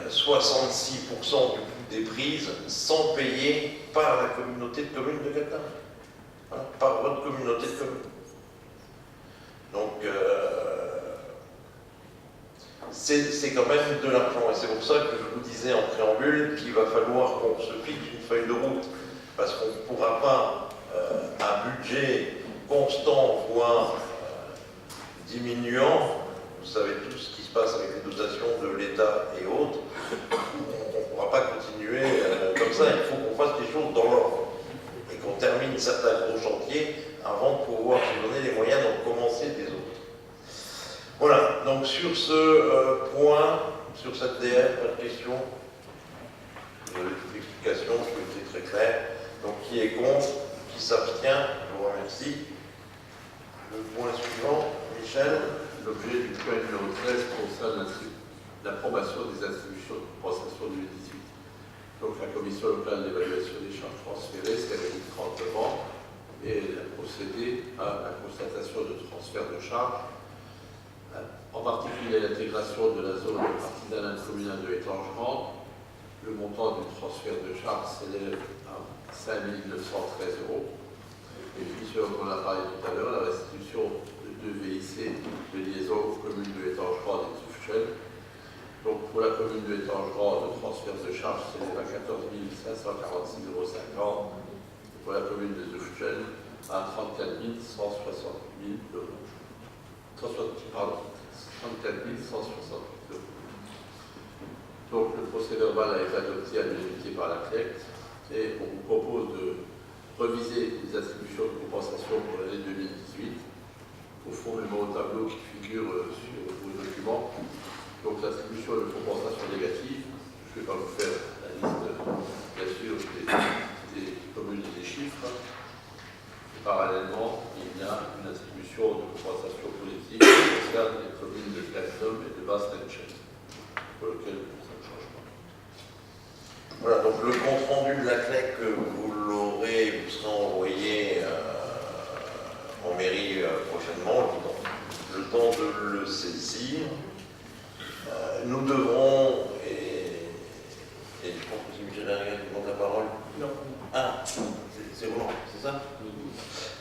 66% du coût des prises sont payés par la communauté de communes de Gatineau, par votre communauté de communes. Donc, c'est quand même de l'argent. Et c'est pour ça que je vous disais en préambule qu'il va falloir qu'on se fixe une feuille de route, parce qu'on ne pourra pas, un budget constant, voire diminuant, vous savez tout ce qui se passe avec les dotations de l'État et autres, on ne pourra pas continuer comme ça. Il faut qu'on fasse les choses dans l'ordre et qu'on qu'on termine certains gros chantiers avant de pouvoir se donner les moyens d'en commencer des autres. Voilà, donc sur ce point, sur cette DR, pas de question. Vous avez toute l'explication, je trouve que c'est très clair. Donc qui est contre, qui s'abstient, je vous remercie. Le point suivant, Michel. L'objet du point numéro 13 concerne l'approbation des attributions de compensation 2018. Donc la commission locale d'évaluation des charges transférées s'est réunie 30 novembre et elle a procédé à la constatation de transfert de charges, en particulier l'intégration de la zone artisanale communale de Étangerand. Le montant du transfert de charges s'élève à 5 913 €. Et puis, on a parlé tout à l'heure, la restitution de 2 VIC de liaison aux communes de Étangerand et de Soufchel. Donc, pour la commune de Étangerand, le transfert de charges s'élève à 14 546,50 €. Pour la commune de Soufchel, à 34 160 €. 34 160 €. Donc, le procès verbal a été adopté à l'unanimité par la CLECT et on vous propose de reviser les attributions de compensation pour l'année 2018, conformément au tableau qui figure sur vos documents. Donc l'attribution de compensation négative, je ne vais pas vous faire la liste, bien sûr, des communes et des chiffres. Et parallèlement, il y a une attribution de compensation positive qui concerne les communes de Platinum et de Basse-Nenchen, pour lequel ça ne change pas. Voilà, donc le compte rendu de la CLEC, vous l'aurez, vous serez envoyé en mairie prochainement, le temps de le saisir. Nous devrons, et je pense que c'est Michel Henriette qui demande la parole. Non. Ah, c'est Roland, c'est ça?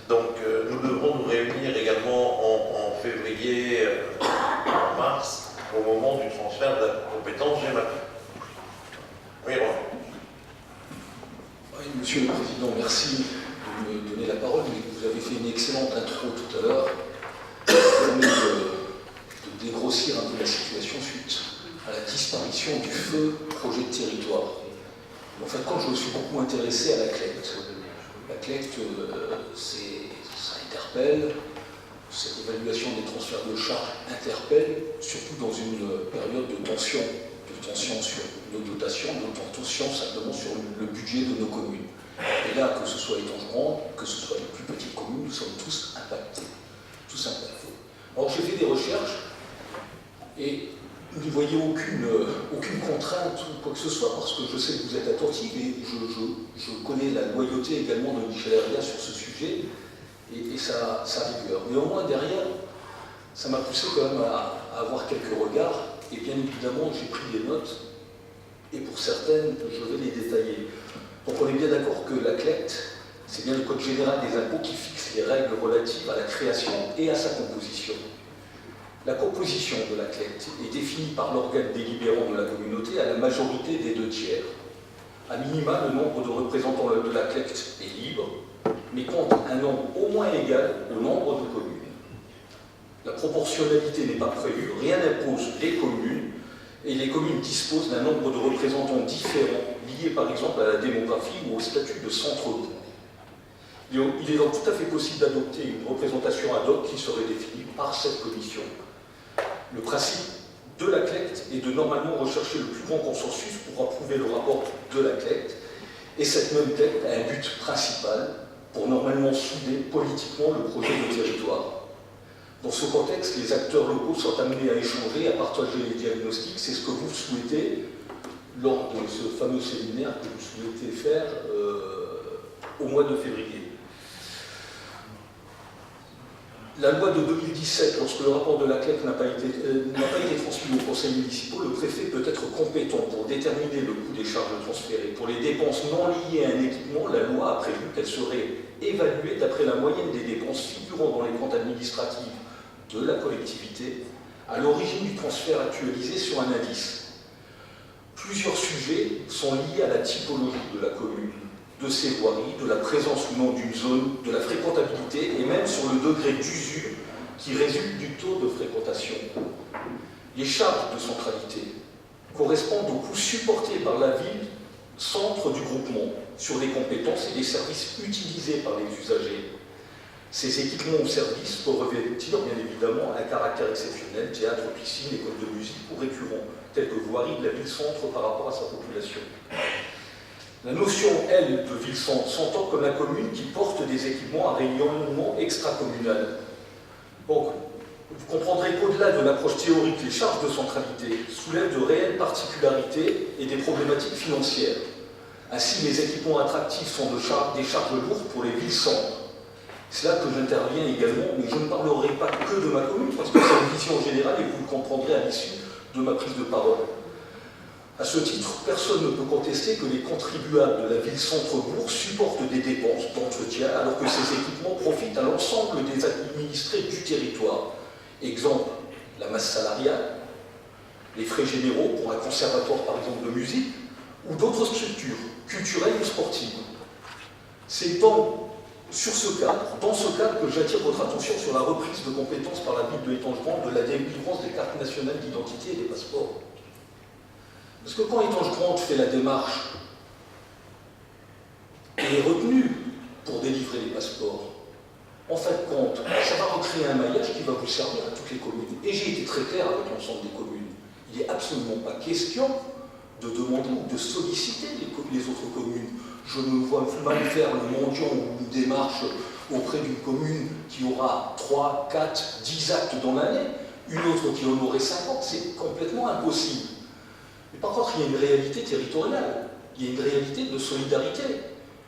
Donc nous devrons nous réunir également en février, en mars, au moment du transfert de la compétence GEMAPI. Oui, Roland. Oui, Monsieur le Président, merci de me donner la parole, mais vous avez fait une excellente intro tout à l'heure, qui permet de dégrossir un peu la situation suite à la disparition du feu projet de territoire. En fait, quand je me suis beaucoup intéressé à la CLECT, ça interpelle, cette évaluation des transferts de charges interpelle, surtout dans une période de tension sur nos dotations, de tension simplement sur le budget de nos communes. Et là, que ce soit Étangerand, que ce soit les plus petites communes, nous sommes tous impactés. Alors j'ai fait des recherches et vous n'y voyez aucune contrainte ou quoi que ce soit, parce que je sais que vous êtes attentifs et je connais la loyauté également de Michel Hervia sur ce sujet et sa rigueur. Néanmoins, derrière, ça m'a poussé quand même à avoir quelques regards, et bien évidemment, j'ai pris des notes, et pour certaines, je vais les détailler. Donc on est bien d'accord que la CLECT, c'est bien le Code général des impôts qui fixe les règles relatives à la création et à sa composition. La composition de la CLECT est définie par l'organe délibérant de la communauté à la majorité des 2/3. A minima, le nombre de représentants de la CLECT est libre, mais compte un nombre au moins égal au nombre de communes. La proportionnalité n'est pas prévue, rien n'impose les communes, et les communes disposent d'un nombre de représentants différents, liés par exemple à la démographie ou au statut de centre-bourg. Il est donc tout à fait possible d'adopter une représentation ad hoc qui serait définie par cette commission. Le principe de la CLECT est de normalement rechercher le plus grand consensus pour approuver le rapport de la CLECT, et cette même CLECT a un but principal pour normalement souder politiquement le projet de territoire. Dans ce contexte, les acteurs locaux sont amenés à échanger, à partager les diagnostics. C'est ce que vous souhaitez lors de ce fameux séminaire que vous souhaitez faire au mois de février. La loi de 2017, lorsque le rapport de la CLEC n'a pas été transmis aux conseils municipaux, le préfet peut être compétent pour déterminer le coût des charges transférées. Pour les dépenses non liées à un équipement, la loi a prévu qu'elles seraient évaluées d'après la moyenne des dépenses figurant dans les comptes administratifs de la collectivité à l'origine du transfert actualisé sur un indice. Plusieurs sujets sont liés à la typologie de la commune, de ses voiries, de la présence ou non d'une zone, de la fréquentabilité et même sur le degré d'usure qui résulte du taux de fréquentation. Les charges de centralité correspondent aux coûts supportés par la ville, centre du groupement, sur des compétences et des services utilisés par les usagers. Ces équipements ou services peuvent revêtir bien évidemment un caractère exceptionnel, théâtre, piscine, école de musique ou récurrent, tel que voirie de la ville-centre par rapport à sa population. La notion, elle, de ville-centre s'entend comme la commune qui porte des équipements à rayonnement extracommunal. Donc, vous comprendrez qu'au-delà de l'approche théorique, les charges de centralité soulèvent de réelles particularités et des problématiques financières. Ainsi, les équipements attractifs sont des charges lourdes pour les villes-centres. C'est là que j'interviens également, mais je ne parlerai pas que de ma commune, parce que c'est une vision générale et vous le comprendrez à l'issue de ma prise de parole. À ce titre, personne ne peut contester que les contribuables de la ville-centre-bourg supportent des dépenses d'entretien, alors que ces équipements profitent à l'ensemble des administrés du territoire. Exemple, la masse salariale, les frais généraux pour un conservatoire par exemple de musique, ou d'autres structures, culturelles ou sportives. C'est dans ce cadre que j'attire votre attention sur la reprise de compétences par la ville de Étanges-Grand de la délivrance des cartes nationales d'identité et des passeports. Parce que quand Étanges-Grand fait la démarche et est retenu pour délivrer les passeports, en fin de compte, ça va recréer un maillage qui va vous servir à toutes les communes. Et j'ai été très clair avec l'ensemble des communes. Il n'est absolument pas question de demander ou de solliciter les autres communes. Je me vois mal faire le mendiant ou une démarche auprès d'une commune qui aura 3, 4, 10 actes dans l'année, une autre qui en aurait 50, c'est complètement impossible. Mais par contre, il y a une réalité territoriale, il y a une réalité de solidarité.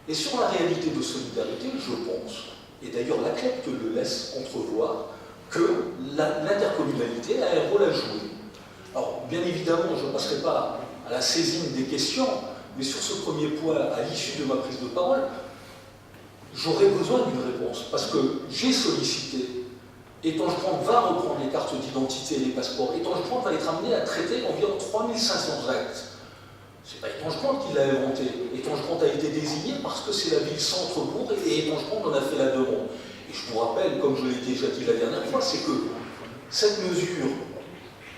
Et sur la réalité de solidarité, je pense, et d'ailleurs la CLEP le laisse entrevoir, que l'intercommunalité a un rôle à jouer. Alors, bien évidemment, je ne passerai pas à la saisine des questions, mais sur ce premier point, à l'issue de ma prise de parole, j'aurais besoin d'une réponse, parce que j'ai sollicité. Étanges-Grand va reprendre les cartes d'identité et les passeports. Étanges-Grand va être amené à traiter environ 3500 actes. C'est pas Étanges-Grand qui l'a inventé. Étanges-Grand a été désigné parce que c'est la ville centre-bourg et Étanges-Grand en a fait la demande. Et je vous rappelle, comme je l'ai déjà dit la dernière fois, c'est que cette mesure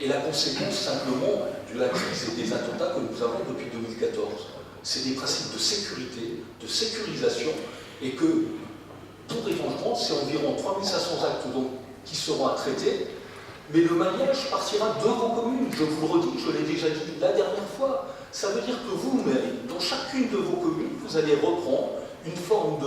est la conséquence simplement de la crise et des attentats que nous avons depuis 2014. C'est des principes de sécurité, de sécurisation, et que pour Étanges-Grand, c'est environ 3500 actes donc, qui seront à traiter, mais le maillage partira de vos communes. Je vous le redis, je l'ai déjà dit la dernière fois. Ça veut dire que vous-même, dans chacune de vos communes, vous allez reprendre une forme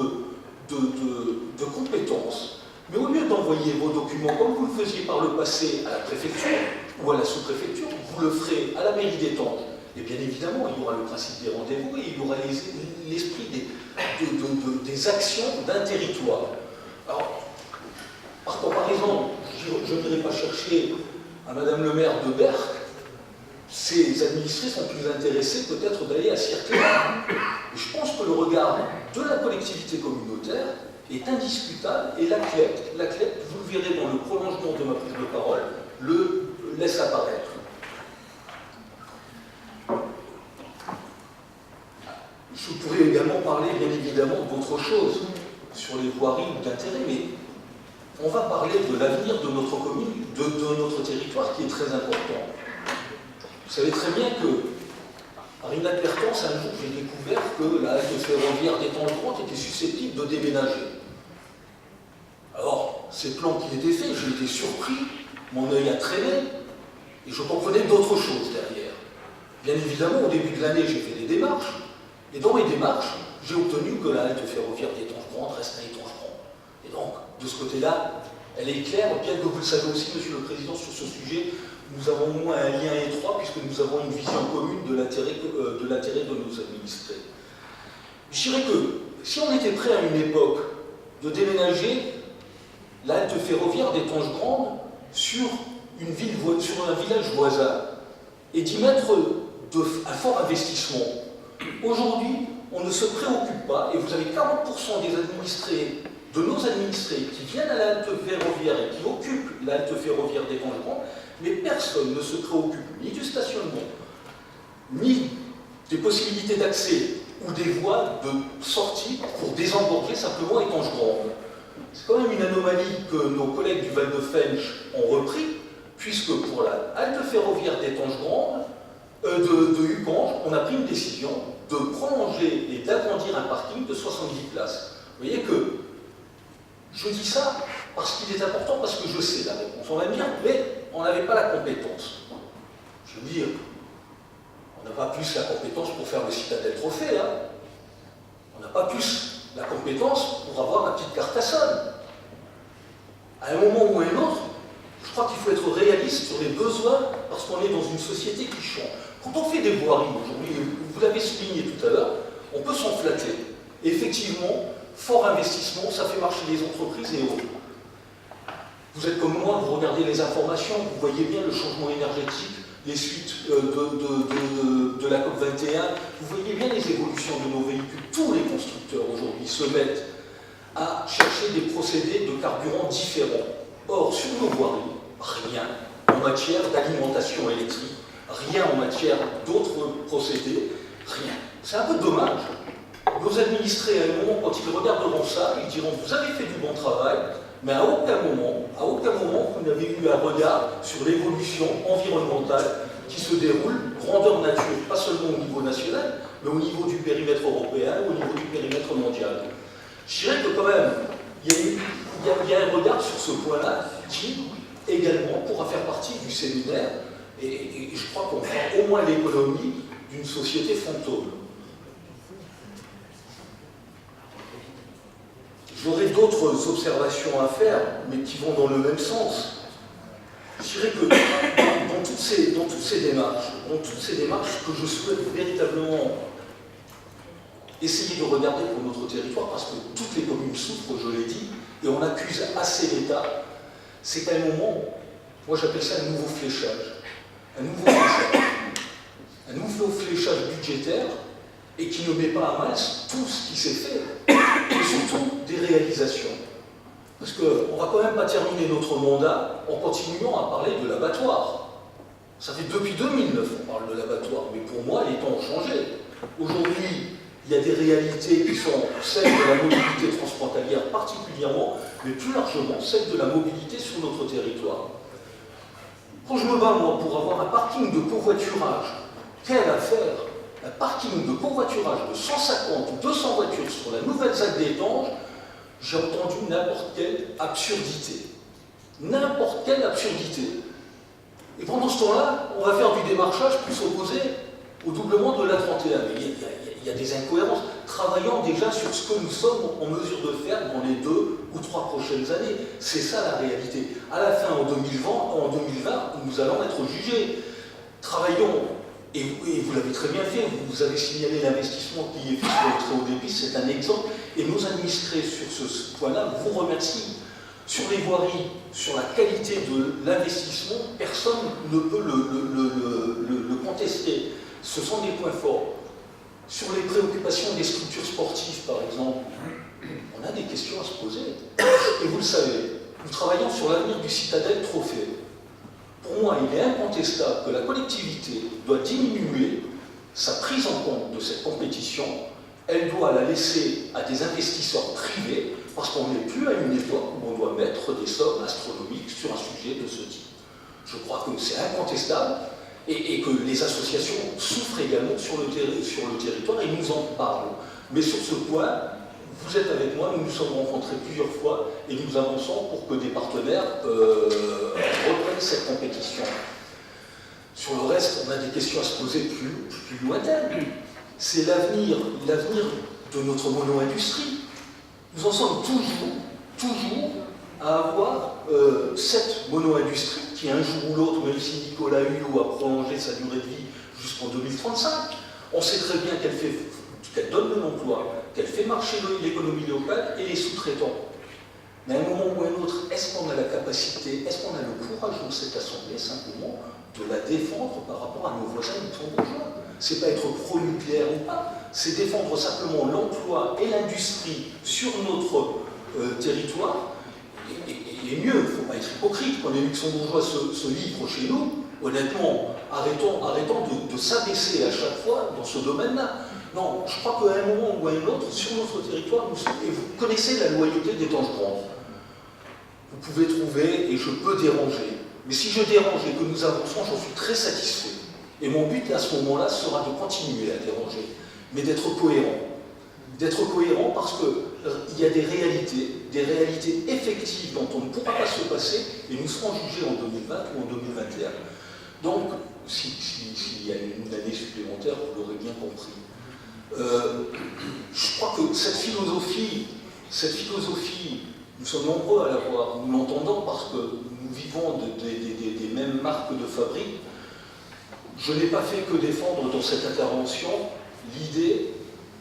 de compétence. Mais au lieu d'envoyer vos documents comme vous le faisiez par le passé à la préfecture ou à la sous-préfecture, vous le ferez à la mairie d'Étanges. Et bien évidemment, il y aura le principe des rendez-vous et il y aura l'esprit des actions d'un territoire. Alors, par comparaison, je n'irai pas chercher à Madame le maire de Berck. Ces administrés sont plus intéressés peut-être d'aller à Circuit. Je pense que le regard de la collectivité communautaire est indiscutable et la CLEP, vous le verrez dans le prolongement de ma prise de parole, le laisse apparaître. Je pourrais également parler bien évidemment d'autre chose sur les voiries d'intérêt, mais on va parler de l'avenir de notre commune, de notre territoire qui est très important. Vous savez très bien que, par inadvertance, un jour j'ai découvert que la halte ferroviaire d'Étanges-Grand était susceptible de déménager. Alors, ces plans qui étaient faits, j'ai été surpris, mon œil a traîné, et je comprenais d'autres choses derrière. Bien évidemment, au début de l'année, j'ai fait des démarches, et dans mes démarches, j'ai obtenu que la halte ferroviaire d'Étanges-Grand reste à Étanges-Grand. Et donc, de ce côté-là, elle est claire, bien que vous le savez aussi, Monsieur le Président, sur ce sujet, nous avons au moins un lien étroit, puisque nous avons une vision commune de l'intérêt de nos administrés. Je dirais que, si on était prêt à une époque de déménager la halte ferroviaire d'Étanges-Grand sur un village voisin, et d'y mettre un fort investissement, aujourd'hui, on ne se préoccupe pas, et vous avez 40% des administrés, de nos administrés, qui viennent à la halte ferroviaire et qui occupent la halte ferroviaire d'Étanges-Grand, mais personne ne se préoccupe ni du stationnement, ni des possibilités d'accès ou des voies de sortie pour désengorger simplement Étanges-Grand. C'est quand même une anomalie que nos collègues du Val de Fensch ont repris, puisque pour la halte ferroviaire d'Étanges-Grand, de Ucange, on a pris une décision de prolonger et d'agrandir un parking de 70 places. Vous voyez que je dis ça parce qu'il est important, parce que je sais la réponse. On va me dire, mais on n'avait pas la compétence. Je veux dire, on n'a pas plus la compétence pour faire le Citadel Trophée, hein. On n'a pas plus la compétence pour avoir la petite Carcassonne. À un moment ou à un autre, je crois qu'il faut être réaliste sur les besoins, parce qu'on est dans une société qui change. Quand on fait des voiries aujourd'hui, vous l'avez souligné tout à l'heure, on peut s'en flatter. Et effectivement, fort investissement, ça fait marcher les entreprises et autres. Vous êtes comme moi, vous regardez les informations, vous voyez bien le changement énergétique, les suites de la COP21, vous voyez bien les évolutions de nos véhicules. Tous les constructeurs aujourd'hui se mettent à chercher des procédés de carburant différents. Or, sur nos voiries, rien en matière d'alimentation électrique, rien en matière d'autres procédés, rien. C'est un peu dommage. Nos administrés, à un moment, quand ils regarderont ça, ils diront « vous avez fait du bon travail », mais à aucun moment, vous n'avez eu un regard sur l'évolution environnementale qui se déroule, grandeur nature, pas seulement au niveau national, mais au niveau du périmètre européen, au niveau du périmètre mondial. Je dirais que quand même, il y a un regard sur ce point-là qui, également, pourra faire partie du séminaire, et je crois qu'on fera au moins l'économie d'une société fantôme. J'aurais d'autres observations à faire, mais qui vont dans le même sens. Je dirais que dans toutes ces démarches que je souhaite véritablement essayer de regarder pour notre territoire, parce que toutes les communes souffrent, je l'ai dit, et on accuse assez l'État, c'est qu'à un moment, moi j'appelle ça un nouveau fléchage. Un nouveau fléchage budgétaire, et qui ne met pas à mal tout ce qui s'est fait, et surtout des réalisations. Parce qu'on ne va quand même pas terminer notre mandat en continuant à parler de l'abattoir. Ça fait depuis 2009 qu'on parle de l'abattoir, mais pour moi, les temps ont changé. Aujourd'hui, il y a des réalités qui sont celles de la mobilité transfrontalière particulièrement, mais plus largement celles de la mobilité sur notre territoire. Quand je me bats, moi, pour avoir un parking de covoiturage, quelle affaire! Un parking de covoiturage de 150 ou 200 voitures sur la nouvelle ZAC d'Étanges, j'ai entendu n'importe quelle absurdité. N'importe quelle absurdité. Et pendant ce temps-là, on va faire du démarchage plus opposé au doublement de l'A31. Mais il y a des incohérences. Travaillant déjà sur ce que nous sommes en mesure de faire dans les 2 ou 3 prochaines années. C'est ça la réalité. À la fin, en 2020, nous allons être jugés. Travaillons. Et vous l'avez très bien fait, vous avez signalé l'investissement qui est fait sur le très haut débit, c'est un exemple, et nos administrés sur ce point-là vous remercient. Sur les voiries, sur la qualité de l'investissement, personne ne peut le contester. Ce sont des points forts. Sur les préoccupations des structures sportives, par exemple, on a des questions à se poser. Et vous le savez, nous travaillons sur l'avenir du Citadel Trophée. Pour moi, il est incontestable que la collectivité doit diminuer sa prise en compte de cette compétition. Elle doit la laisser à des investisseurs privés, parce qu'on n'est plus à une époque où on doit mettre des sommes astronomiques sur un sujet de ce type. Je crois que c'est incontestable et que les associations souffrent également sur le territoire et nous en parlent. Mais sur ce point, vous êtes avec moi, nous nous sommes rencontrés plusieurs fois et nous avançons pour que des partenaires reprennent cette compétition. Sur le reste, on a des questions à se poser plus lointaines. C'est l'avenir de notre mono-industrie. Nous en sommes toujours à avoir cette mono-industrie qui, un jour ou l'autre, même si Nicolas Hulot a prolongé sa durée de vie jusqu'en 2035, on sait très bien qu'elle donne de l'emploi, qu'elle fait marcher l'économie locale et les sous-traitants. Mais à un moment ou à un autre, est-ce qu'on a la capacité, est-ce qu'on a le courage dans cette assemblée, simplement, de la défendre par rapport à nos voisins luxembourgeois? C'est pas être pro-nucléaire ou pas, c'est défendre simplement l'emploi et l'industrie sur notre territoire. Et mieux, il ne faut pas être hypocrite, quand les luxembourgeois se livrent chez nous, honnêtement, arrêtons de s'abaisser à chaque fois dans ce domaine-là. Non, je crois qu'à un moment ou à un autre, sur notre territoire, et vous connaissez la loyauté d'Étanges Grange. Vous pouvez trouver, et je peux déranger, mais si je dérange et que nous avançons, j'en suis très satisfait. Et mon but à ce moment-là sera de continuer à déranger, mais d'être cohérent. D'être cohérent parce qu'il y a des réalités effectives dont on ne pourra pas se passer et nous serons jugés en 2020 ou en 2021. Donc, s'il y a une année supplémentaire, vous l'aurez bien compris. Je crois que cette philosophie, nous sommes nombreux à l'avoir, nous l'entendons parce que nous vivons des mêmes marques de fabrique. Je n'ai pas fait que défendre dans cette intervention l'idée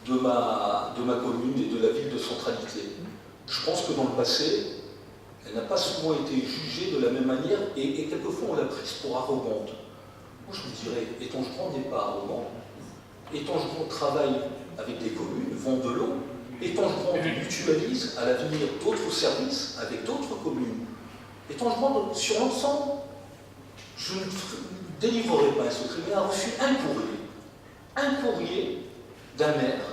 de ma commune et de la ville de centralité. Je pense que dans le passé, elle n'a pas souvent été jugée de la même manière et quelquefois on l'a prise pour arrogante. Moi je vous dirais, Étanges-Grand n'est pas arrogant. Étanges-Grand travaille avec des communes, vend de l'eau. Étanges-Grand mutualise à l'avenir d'autres services avec d'autres communes. Étanges-Grand, sur l'ensemble, je ne délivrerai pas un secret, mais a reçu un courrier d'un maire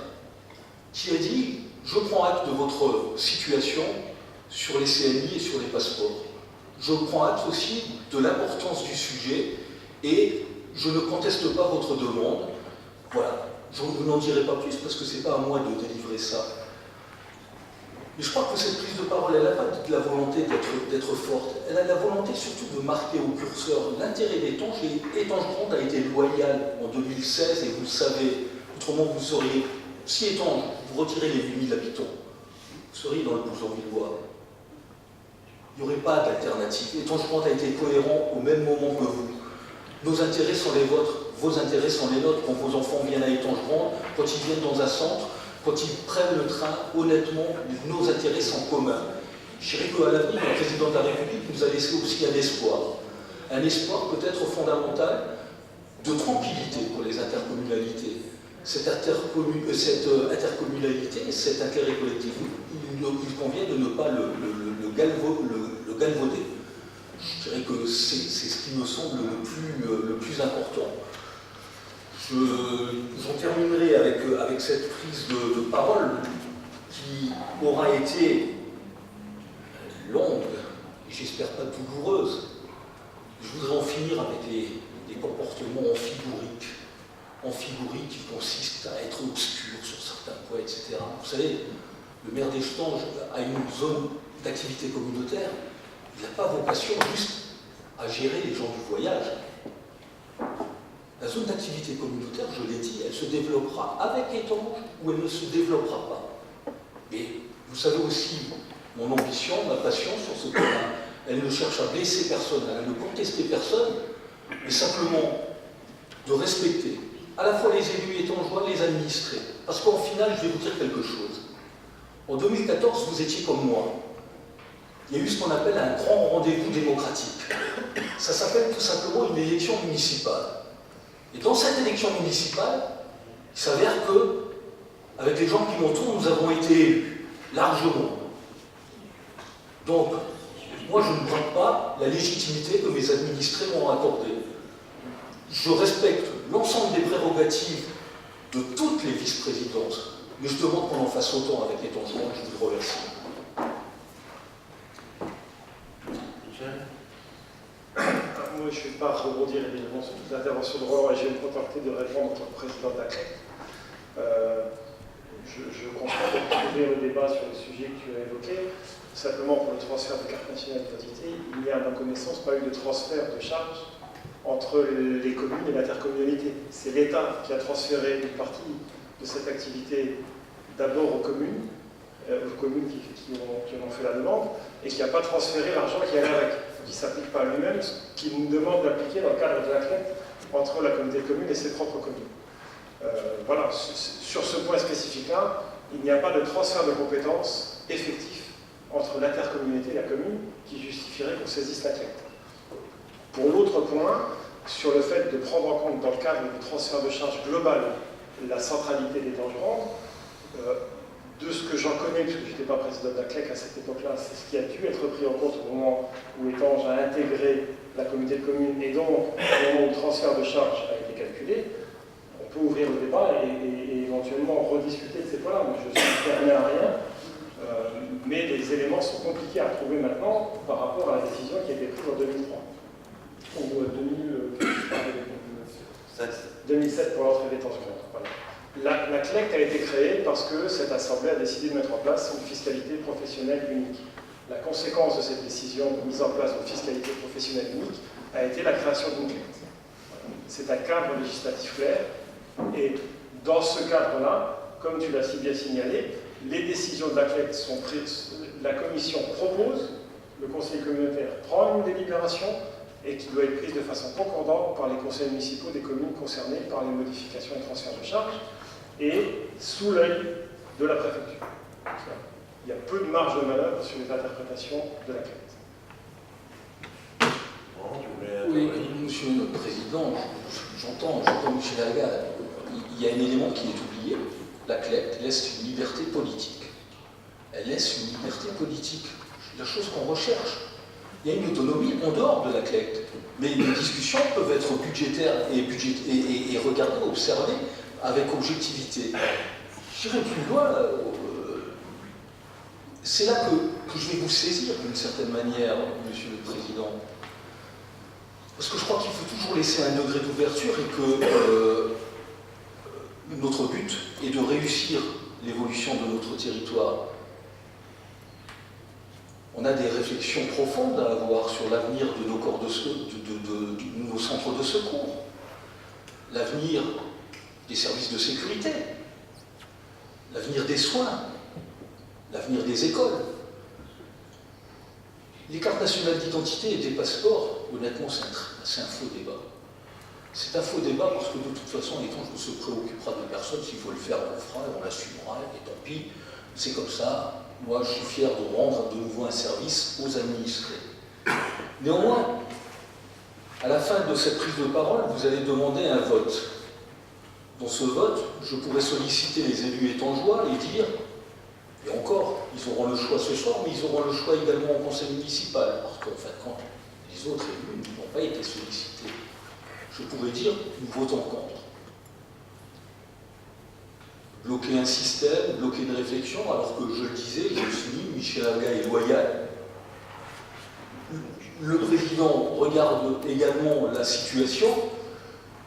qui a dit « Je prends acte de votre situation sur les CNI et sur les passeports. Je prends acte aussi de l'importance du sujet et je ne conteste pas votre demande. » Voilà, je ne vous n'en dirai pas plus parce que ce n'est pas à moi de délivrer ça. Mais je crois que cette prise de parole, elle n'a pas de la volonté d'être forte. Elle a la volonté surtout de marquer au curseur l'intérêt d'Étanges. Et Étanges-Grand a été loyal en 2016 et vous le savez. Autrement, vous seriez, si Étanges, vous retirez les 8000 habitants, vous seriez dans le Bouzon-Villois. Il n'y aurait pas d'alternative. Étanges-Grand a été cohérent au même moment que vous. Nos intérêts sont les vôtres, vos intérêts sont les nôtres. Quand vos enfants viennent à Étanges-Grand, quand ils viennent dans un centre, quand ils prennent le train, honnêtement, nos intérêts sont communs. Je dirais qu'à l'avenir, le président de la République nous a laissé aussi un espoir. Un espoir peut-être fondamental de tranquillité pour les intercommunalités. Cette intercommunalité, cet intérêt collectif, il convient de ne pas le galvauder. Je dirais que c'est ce qui me semble le plus important. J'en terminerai avec cette prise de parole qui aura été longue et j'espère pas douloureuse. Je voudrais en finir avec les comportements amphiboriques qui consistent à être obscurs sur certains points, etc. Vous savez, le maire d'Étanges a une zone d'activité communautaire. Il n'a pas vocation juste à gérer les gens du voyage. La zone d'activité communautaire, je l'ai dit, elle se développera avec Étanges ou elle ne se développera pas. Mais vous savez aussi mon ambition, ma passion sur ce point-là. Elle ne cherche à blesser personne, à ne contester personne, mais simplement de respecter à la fois les élus étangeois, les administrés. Parce qu'en final, je vais vous dire quelque chose. En 2014, vous étiez comme moi. Il y a eu ce qu'on appelle un grand rendez-vous démocratique. Ça s'appelle tout simplement une élection municipale. Et dans cette élection municipale, il s'avère que, avec les gens qui m'entourent, nous avons été élus, largement. Donc, moi je ne prends pas la légitimité que mes administrés m'ont accordée. Je respecte l'ensemble des prérogatives de toutes les vice-présidences, mais je demande qu'on en fasse autant avec Étanges-Grand et je vous remercie. Moi, je ne vais pas rebondir évidemment sur toute l'intervention de Roland et je vais me contenter de répondre en tant que président de la CLEC. Je comprends qu'on peut ouvrir le débat sur le sujet que tu as évoqué. Simplement, pour le transfert de carte nationale d'identité, il n'y a, à ma connaissance, pas eu de transfert de charge entre les communes et l'intercommunalité. C'est l'État qui a transféré une partie de cette activité d'abord aux communes qui en ont fait la demande, et qui n'a pas transféré l'argent qui allait avec, qui ne s'applique pas à lui-même, qui nous demande d'appliquer dans le cadre de la CLEC entre la communauté de communes et ses propres communes. Voilà, sur ce point spécifique-là, il n'y a pas de transfert de compétences effectif entre l'intercommunalité et la commune qui justifierait qu'on saisisse la CLEC. Pour l'autre point, sur le fait de prendre en compte dans le cadre du transfert de charge global la centralité d'Étanges-Grand, de ce que j'en connais, parce que je n'étais pas président de la CLEC à cette époque-là, c'est ce qui a dû être pris en compte au moment où Étanges a intégré la communauté de communes et donc au moment où le transfert de charge a été calculé. On peut ouvrir le débat et éventuellement rediscuter de ces points-là. Moi, je ne suis fermé à rien, mais les éléments sont compliqués à trouver maintenant par rapport à la décision qui a été prise en 2003. Ou 2000. 2007 pour l'entrée des détention. Voilà. La CLECT a été créée parce que cette Assemblée a décidé de mettre en place une fiscalité professionnelle unique. La conséquence de cette décision de mise en place d'une fiscalité professionnelle unique a été la création d'une CLECT. C'est un cadre législatif clair, et dans ce cadre-là, comme tu l'as si bien signalé, les décisions de la CLECT sont prises, la Commission propose, le Conseil communautaire prend une délibération, et qui doit être prise de façon concordante par les conseils municipaux des communes concernées par les modifications et transferts de charges, et sous l'œil de la préfecture. Il y a peu de marge de manœuvre sur les interprétations de la CLECT. Oui, Monsieur le Président, j'entends Michel Algade. Il y a un élément qui est oublié. La CLECT laisse une liberté politique. Elle laisse une liberté politique. La chose qu'on recherche. Il y a une autonomie en dehors de la CLECT. Mais les discussions peuvent être budgétaires et regardées, observées avec objectivité. J'irai plus loin. C'est là que je vais vous saisir d'une certaine manière, Monsieur le Président. Parce que je crois qu'il faut toujours laisser un degré d'ouverture et que notre but est de réussir l'évolution de notre territoire. On a des réflexions profondes à avoir sur l'avenir de nos corps de nos centres de secours, l'avenir des services de sécurité, l'avenir des soins, l'avenir des écoles. Les cartes nationales d'identité et des passeports, honnêtement, c'est un faux débat. C'est un faux débat parce que de toute façon, l'étrange ne se préoccupera de personne. S'il faut le faire, on le fera, on l'assumera, et tant pis, c'est comme ça. Moi, je suis fier de rendre de nouveau un service aux administrés. Néanmoins, à la fin de cette prise de parole, vous allez demander un vote. Dans ce vote, je pourrais solliciter les élus étangeois et dire, et encore, ils auront le choix ce soir, mais ils auront le choix également au conseil municipal, parce qu'en fait, quand les autres élus n'ont pas été sollicités, je pourrais dire, nous votons contre. Bloquer un système, bloquer une réflexion, alors que je le disais, je le souligne, Michel Algade est loyal. Le président regarde également la situation.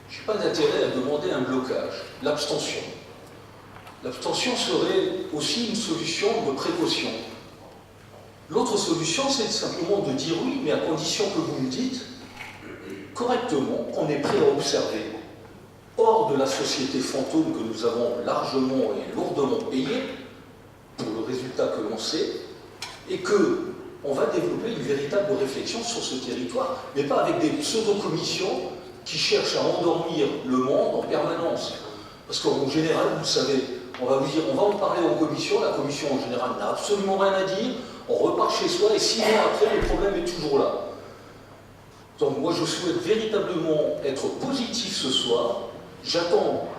Je n'ai pas d'intérêt à demander un blocage. L'abstention. L'abstention serait aussi une solution de précaution. L'autre solution, c'est simplement de dire oui, mais à condition que vous me dites correctement qu'on est prêt à observer, hors de la société fantôme que nous avons largement et lourdement payée, pour le résultat que l'on sait, et qu'on va développer une véritable réflexion sur ce territoire, mais pas avec des pseudo-commissions qui cherchent à endormir le monde en permanence. Parce qu'en général, vous savez, on va vous dire, on va en parler en commission, la commission en général n'a absolument rien à dire, on repart chez soi et 6 mois après, le problème est toujours là. Donc moi, je souhaite véritablement être positif ce soir. J'attends,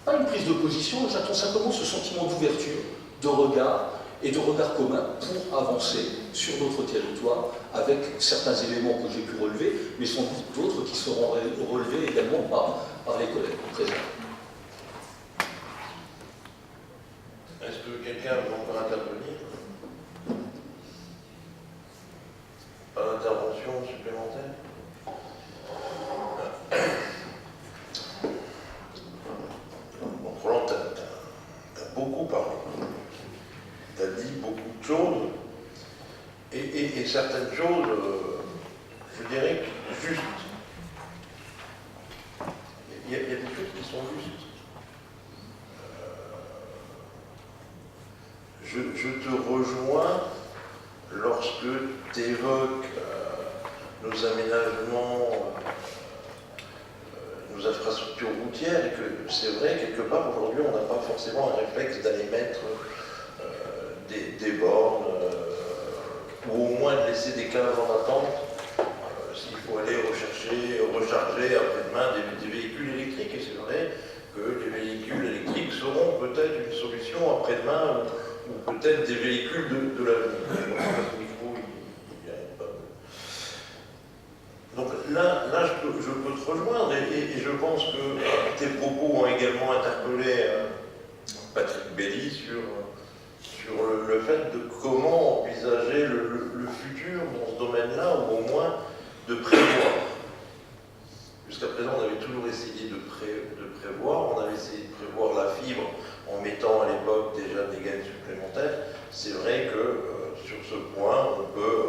pas une prise de position, j'attends simplement ce sentiment d'ouverture, de regard et de regard commun pour avancer sur notre territoire avec certains éléments que j'ai pu relever, mais sans doute d'autres qui seront relevés également par les collègues présents. Est-ce que quelqu'un veut encore intervenir? Pas d'intervention supplémentaire? Bon, Roland, tu as beaucoup parlé. Tu as dit beaucoup de choses. Et certaines choses, je dirais, justes. Il y a des choses qui sont justes. Je te rejoins lorsque tu évoques nos aménagements, nos infrastructures routières, et que c'est vrai, quelque part, aujourd'hui, on n'a pas forcément un réflexe d'aller mettre des bornes, ou au moins de laisser des caves en attente, s'il faut aller recharger après-demain des véhicules électriques. Et c'est vrai que les véhicules électriques seront peut-être une solution après-demain, ou peut-être des véhicules de l'avenir. Donc là je peux te rejoindre, et je pense que tes propos ont également interpellé Patrick Belli sur le fait de comment envisager le futur dans ce domaine-là, ou au moins de prévoir. Jusqu'à présent, on avait avait toujours essayé de prévoir. On avait essayé de prévoir la fibre en mettant à l'époque déjà des gaines supplémentaires. C'est vrai que sur ce point, on peut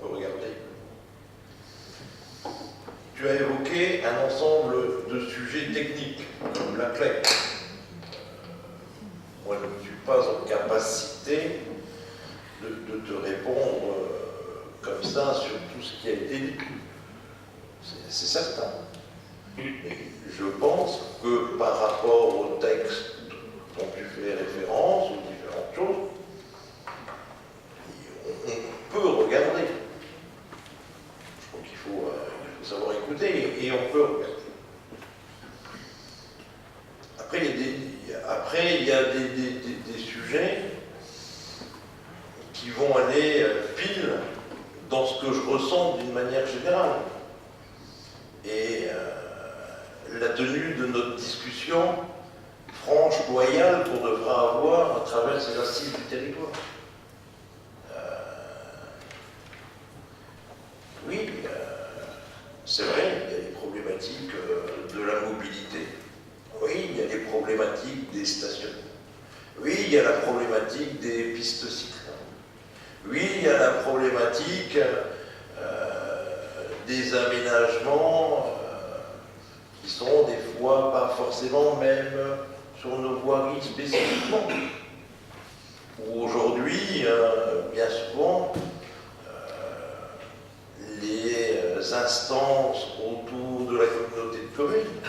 regarder. Tu as évoqué un ensemble de sujets techniques, comme la clé. Moi, je ne suis pas en capacité de te répondre comme ça sur tout ce qui a été dit. C'est certain. Mais je pense que par rapport au texte dont tu fais référence, ou différentes choses, on peut regarder. Je crois qu'il faut savoir écouter et on peut regarder. Après, il y a des sujets qui vont aller pile dans ce que je ressens d'une manière générale. Et la tenue de notre discussion franche, loyale, qu'on devra avoir à travers ces assises du territoire. Oui, c'est vrai, il y a des problématiques de la mobilité. Oui, il y a des problématiques des stations. Oui, il y a la problématique des pistes cyclables. Oui, il y a la problématique des aménagements qui sont des fois pas forcément même sur nos voiries spécifiquement. Aujourd'hui, bien souvent, les instances autour de la communauté de communes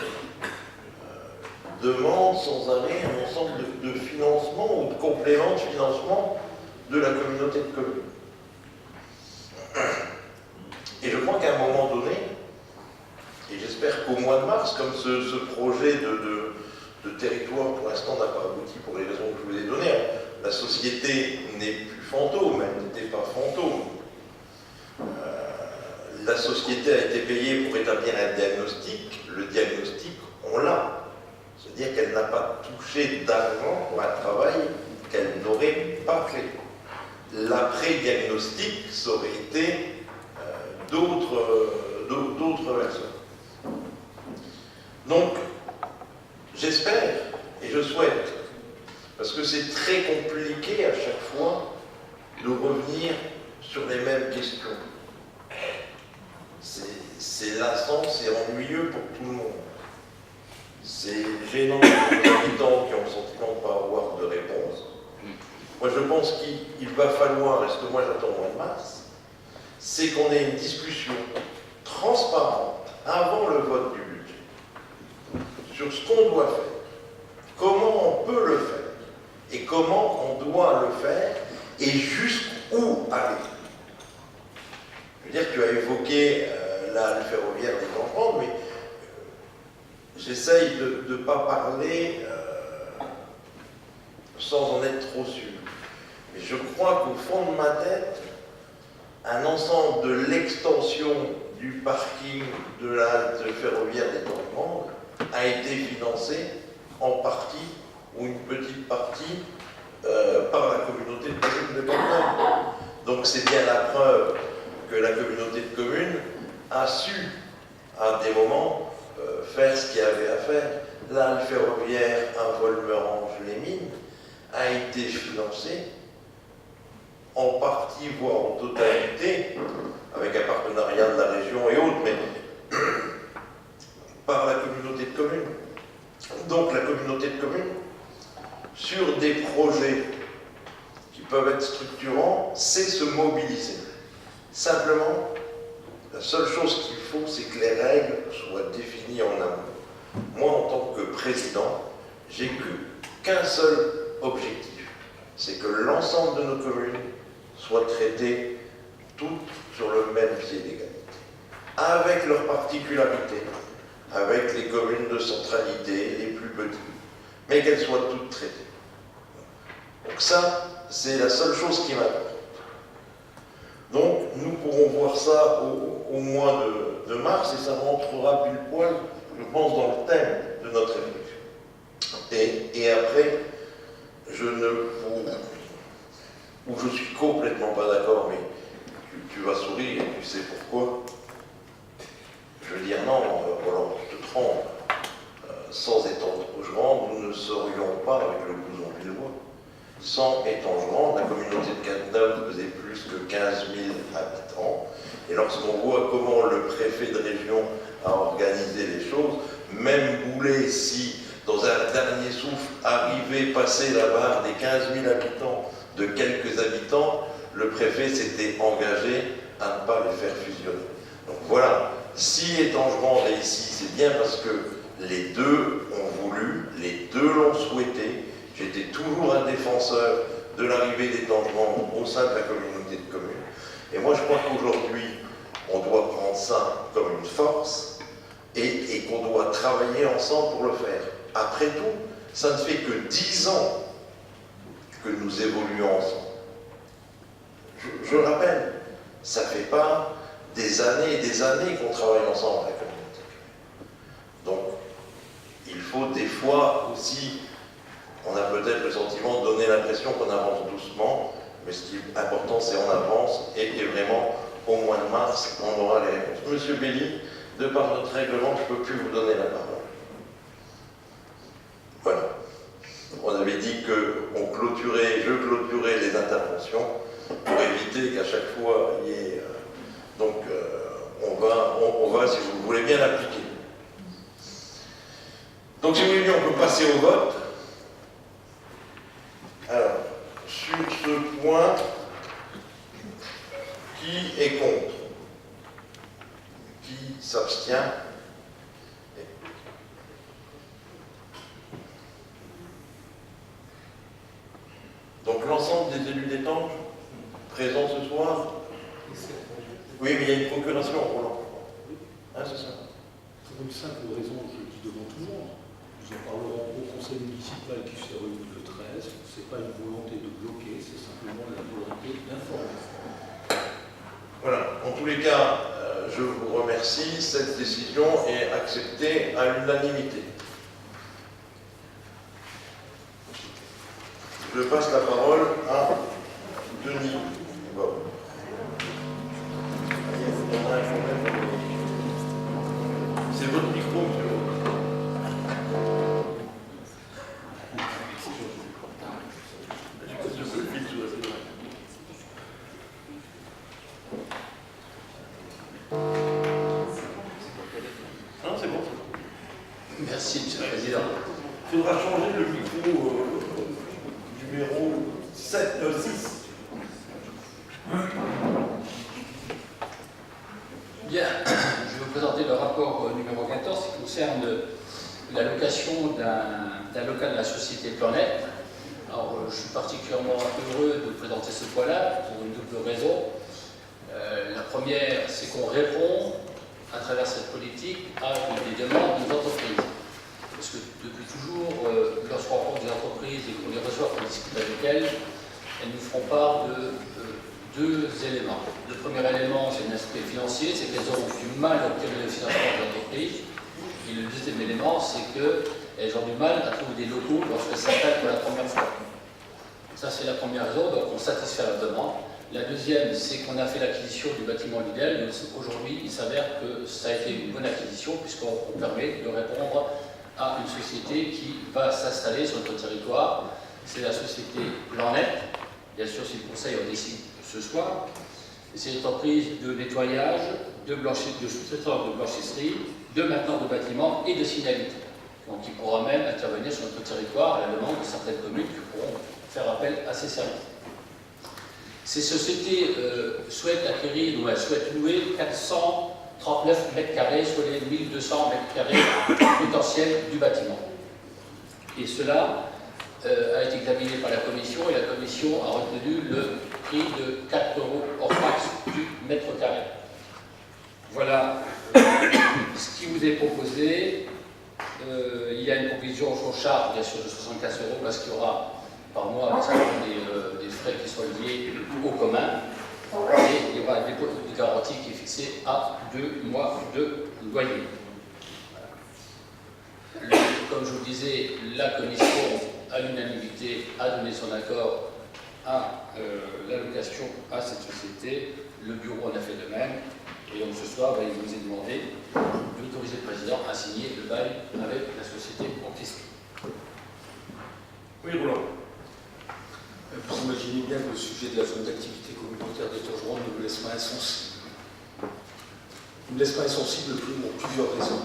demandent sans arrêt un ensemble de financement ou de compléments de financement de la communauté de communes. Et je crois qu'à un moment donné, et j'espère qu'au mois de mars, comme ce projet de territoire pour l'instant n'a pas abouti pour les raisons que je vous ai données, la société n'est plus fantôme, elle n'était pas fantôme. La société a été payée pour établir un diagnostic, le diagnostic, on l'a. C'est-à-dire qu'elle n'a pas touché d'argent pour un travail qu'elle n'aurait pas fait. L'après-diagnostic, ça aurait été d'autres versions. Donc, j'espère et je souhaite, parce que c'est très compliqué à chaque fois de revenir sur les mêmes questions. C'est lassant, c'est ennuyeux pour tout le monde. C'est gênant pour les habitants qui ont le sentiment de ne pas avoir de réponse. Moi, je pense qu'il va falloir, et ce que moi j'attends au mois de mars, c'est qu'on ait une discussion transparente avant le vote du budget sur ce qu'on doit faire, comment on peut le faire, et comment on doit le faire, et jusqu'où aller. Je veux dire, tu as évoqué le ferroviaire des enfants, mais j'essaye de ne pas parler sans en être trop sûr. Mais je crois qu'au fond de ma tête, un ensemble de l'extension du parking de la halte ferroviaire des Tormandes a été financé en partie, ou une petite partie, par la communauté de communes de Bordeaux. Donc c'est bien la preuve que la communauté de communes a su, à des moments, faire ce qu'il y avait à faire. La halte ferroviaire à Volmerange-les-Mines a été financée en partie, voire en totalité, avec un partenariat de la région et autres, mais par la communauté de communes. Donc la communauté de communes, sur des projets qui peuvent être structurants, sait se mobiliser. Simplement, la seule chose qu'il faut, c'est que les règles soient définies en amont. Moi, en tant que président, j'ai qu'un seul objectif, c'est que l'ensemble de nos communes soient traitées toutes sur le même pied d'égalité, avec leurs particularités, avec les communes de centralité, les plus petites, mais qu'elles soient toutes traitées. Donc ça, c'est la seule chose qui m'importe. Donc, nous pourrons voir ça au mois de mars, et ça rentrera pile poil, je pense, dans le thème de notre réflexion. Et après, où je suis complètement pas d'accord, mais tu vas sourire et tu sais pourquoi. Je veux dire non, Roland, tu te trompes. sans étangement, nous ne serions pas avec le blouson lillois. Sans étangement, la communauté de Cantal faisait plus que 15 000 habitants. Et lorsqu'on voit comment le préfet de région a organisé les choses, même Boulay, si dans un dernier souffle arrivait passer la barre des 15 000 habitants de quelques habitants, le préfet s'était engagé à ne pas les faire fusionner. Donc voilà, si Étangerand est ici, c'est bien parce que les deux ont voulu, les deux l'ont souhaité. J'étais toujours un défenseur de l'arrivée d'Étangerand au sein de la communauté de communes. Et moi, je crois qu'aujourd'hui, on doit prendre ça comme une force et qu'on doit travailler ensemble pour le faire. Après tout, ça ne fait que 10 ans que nous évoluons ensemble. Je rappelle, ça ne fait pas des années et des années qu'on travaille ensemble avec la communauté. Donc, il faut des fois aussi, on a peut-être le sentiment de donner l'impression qu'on avance doucement, mais ce qui est important, c'est qu'on avance et vraiment, au mois de mars, on aura les réponses. Monsieur Belli, de par notre règlement, je ne peux plus vous donner la parole. Voilà. On avait dit que je clôturais les interventions pour éviter qu'à chaque fois il y ait. Donc, on va, si vous voulez bien l'appliquer. Donc, si vous voulez bien, on peut passer au vote. Alors, sur ce point, qui est contre? Qui s'abstient? Donc l'ensemble des élus d'Étanges présents ce soir? Oui, mais il y a une procuration, Roland. Hein, c'est ça? Pour une simple raison que je dis devant tout le monde. Nous en parlerons au conseil municipal qui se réunit le 13. Ce n'est pas une volonté de bloquer, c'est simplement la volonté d'informer. Voilà, en tous les cas, je vous remercie. Cette décision est acceptée à l'unanimité. Je passe la parole à Denis. Bon. C'est votre micro, monsieur. Non, c'est bon. Merci, Monsieur le Président. Il faudra changer le micro numéro 6. Bien, je vais vous présenter le rapport numéro 14 qui concerne l'allocation d'un local de la société Planète. Alors, je suis particulièrement heureux de présenter ce point-là pour une double raison. La première, c'est qu'on répond à travers cette politique à des demandes des entreprises. Parce que depuis toujours, lorsqu'on rencontre des entreprises et qu'on les reçoit, qu'on discute avec elles nous feront part de deux éléments. Le premier élément, c'est l'aspect financier, c'est qu'elles auront du mal à obtenir le financement de l'entreprise. Et le deuxième élément, c'est qu'elles ont du mal à trouver des locaux lorsqu'elles s'appellent pour la première fois. Ça, c'est la première raison, donc on satisfait la demande. La deuxième, c'est qu'on a fait l'acquisition du bâtiment Lidl, mais aujourd'hui, il s'avère que ça a été une bonne acquisition, puisqu'on permet de répondre à une société qui va s'installer sur notre territoire. C'est la société Planète. Bien sûr, si le conseil en décide ce soir. C'est une entreprise de nettoyage, de sous-traiteur de blanchisserie, de maintenance de bâtiments et de signalité. Donc il pourra même intervenir sur notre territoire à la demande de certaines communes qui pourront faire appel à ces services. Ces sociétés souhaitent acquérir ou elles souhaitent louer 439 mètres carrés sur les 1200 mètres carrés potentiels du bâtiment. Et cela a été examiné par la commission et la commission a retenu le prix de 4 € hors taxe du mètre carré. Voilà ce qui vous est proposé. Il y a une provision sur charge, bien sûr, de 75 € parce qu'il y aura par mois des frais qui sont liés au commun. Et il y aura un dépôt de garantie qui est fixé à 2 mois de loyer. Comme je vous le disais, la commission, à l'unanimité, a donné son accord à l'allocation à cette société. Le bureau en a fait de même. Et donc ce soir, il vous est demandé d'autoriser le président à signer le bail avec la société Octespi. Oui, Roland. Vous imaginez bien que le sujet de la zone d'activité communautaire des Tongerons ne me laisse pas insensible. Il me laisse pas insensible pour plusieurs raisons.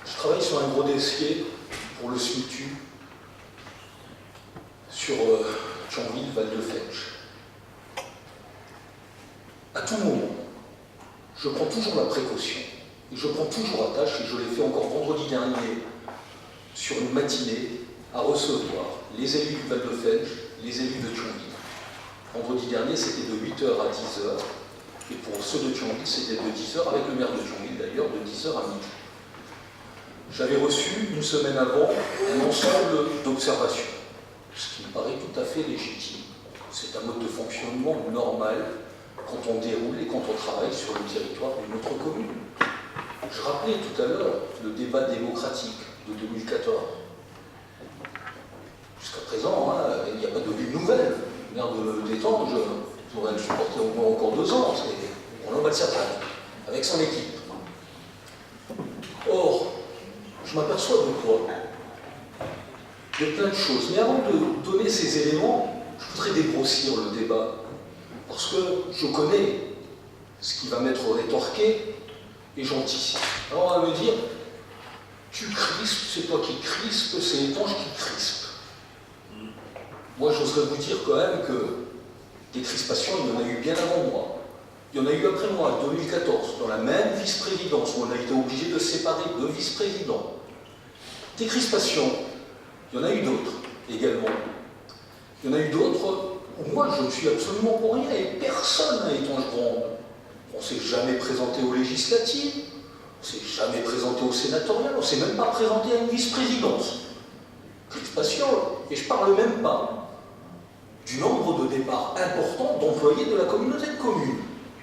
Je travaille sur un gros dossier pour le SMITU sur Thionville, Val-de-Fench. À tout moment, je prends toujours la précaution, et je prends toujours à tâche, et je l'ai fait encore vendredi dernier, sur une matinée, à recevoir les élus du Val-de-Fench, les élus de Thionville. Vendredi dernier, c'était de 8h à 10h, et pour ceux de Thionville, c'était de 10h, avec le maire de Thionville d'ailleurs, de 10h à midi. J'avais reçu, une semaine avant, un ensemble d'observations, ce qui me paraît tout à fait légitime. C'est un mode de fonctionnement normal quand on déroule et quand on travaille sur le territoire d'une autre commune. Je rappelais tout à l'heure le débat démocratique de 2014. Jusqu'à présent, il n'y a pas de vie nouvelle. Le maire d'Étanges pourrait le supporter au moins encore 2 ans. On en va le certain, avec son équipe. Or, je m'aperçois de quoi? De plein de choses. Mais avant de donner ces éléments, je voudrais dégrossir le débat. Parce que je connais ce qui va m'être rétorqué et j'anticipe. Alors on va me dire, tu crispes, c'est toi qui crispe, c'est Étanges qui crispe. Moi j'oserais vous dire quand même que des crispations, il y en a eu bien avant moi. Il y en a eu après moi, en 2014, dans la même vice-présidence, où on a été obligé de séparer 2 vice-présidents. Des crispations, il y en a eu d'autres également. Il y en a eu d'autres où moi je ne suis absolument pour rien, et personne à Étanges Grande. On ne s'est jamais présenté aux législatives, on ne s'est jamais présenté au sénatorial, on ne s'est même pas présenté à une vice-présidence. Crispation, et je ne parle même pas du nombre de départs importants d'employés de la communauté de communes.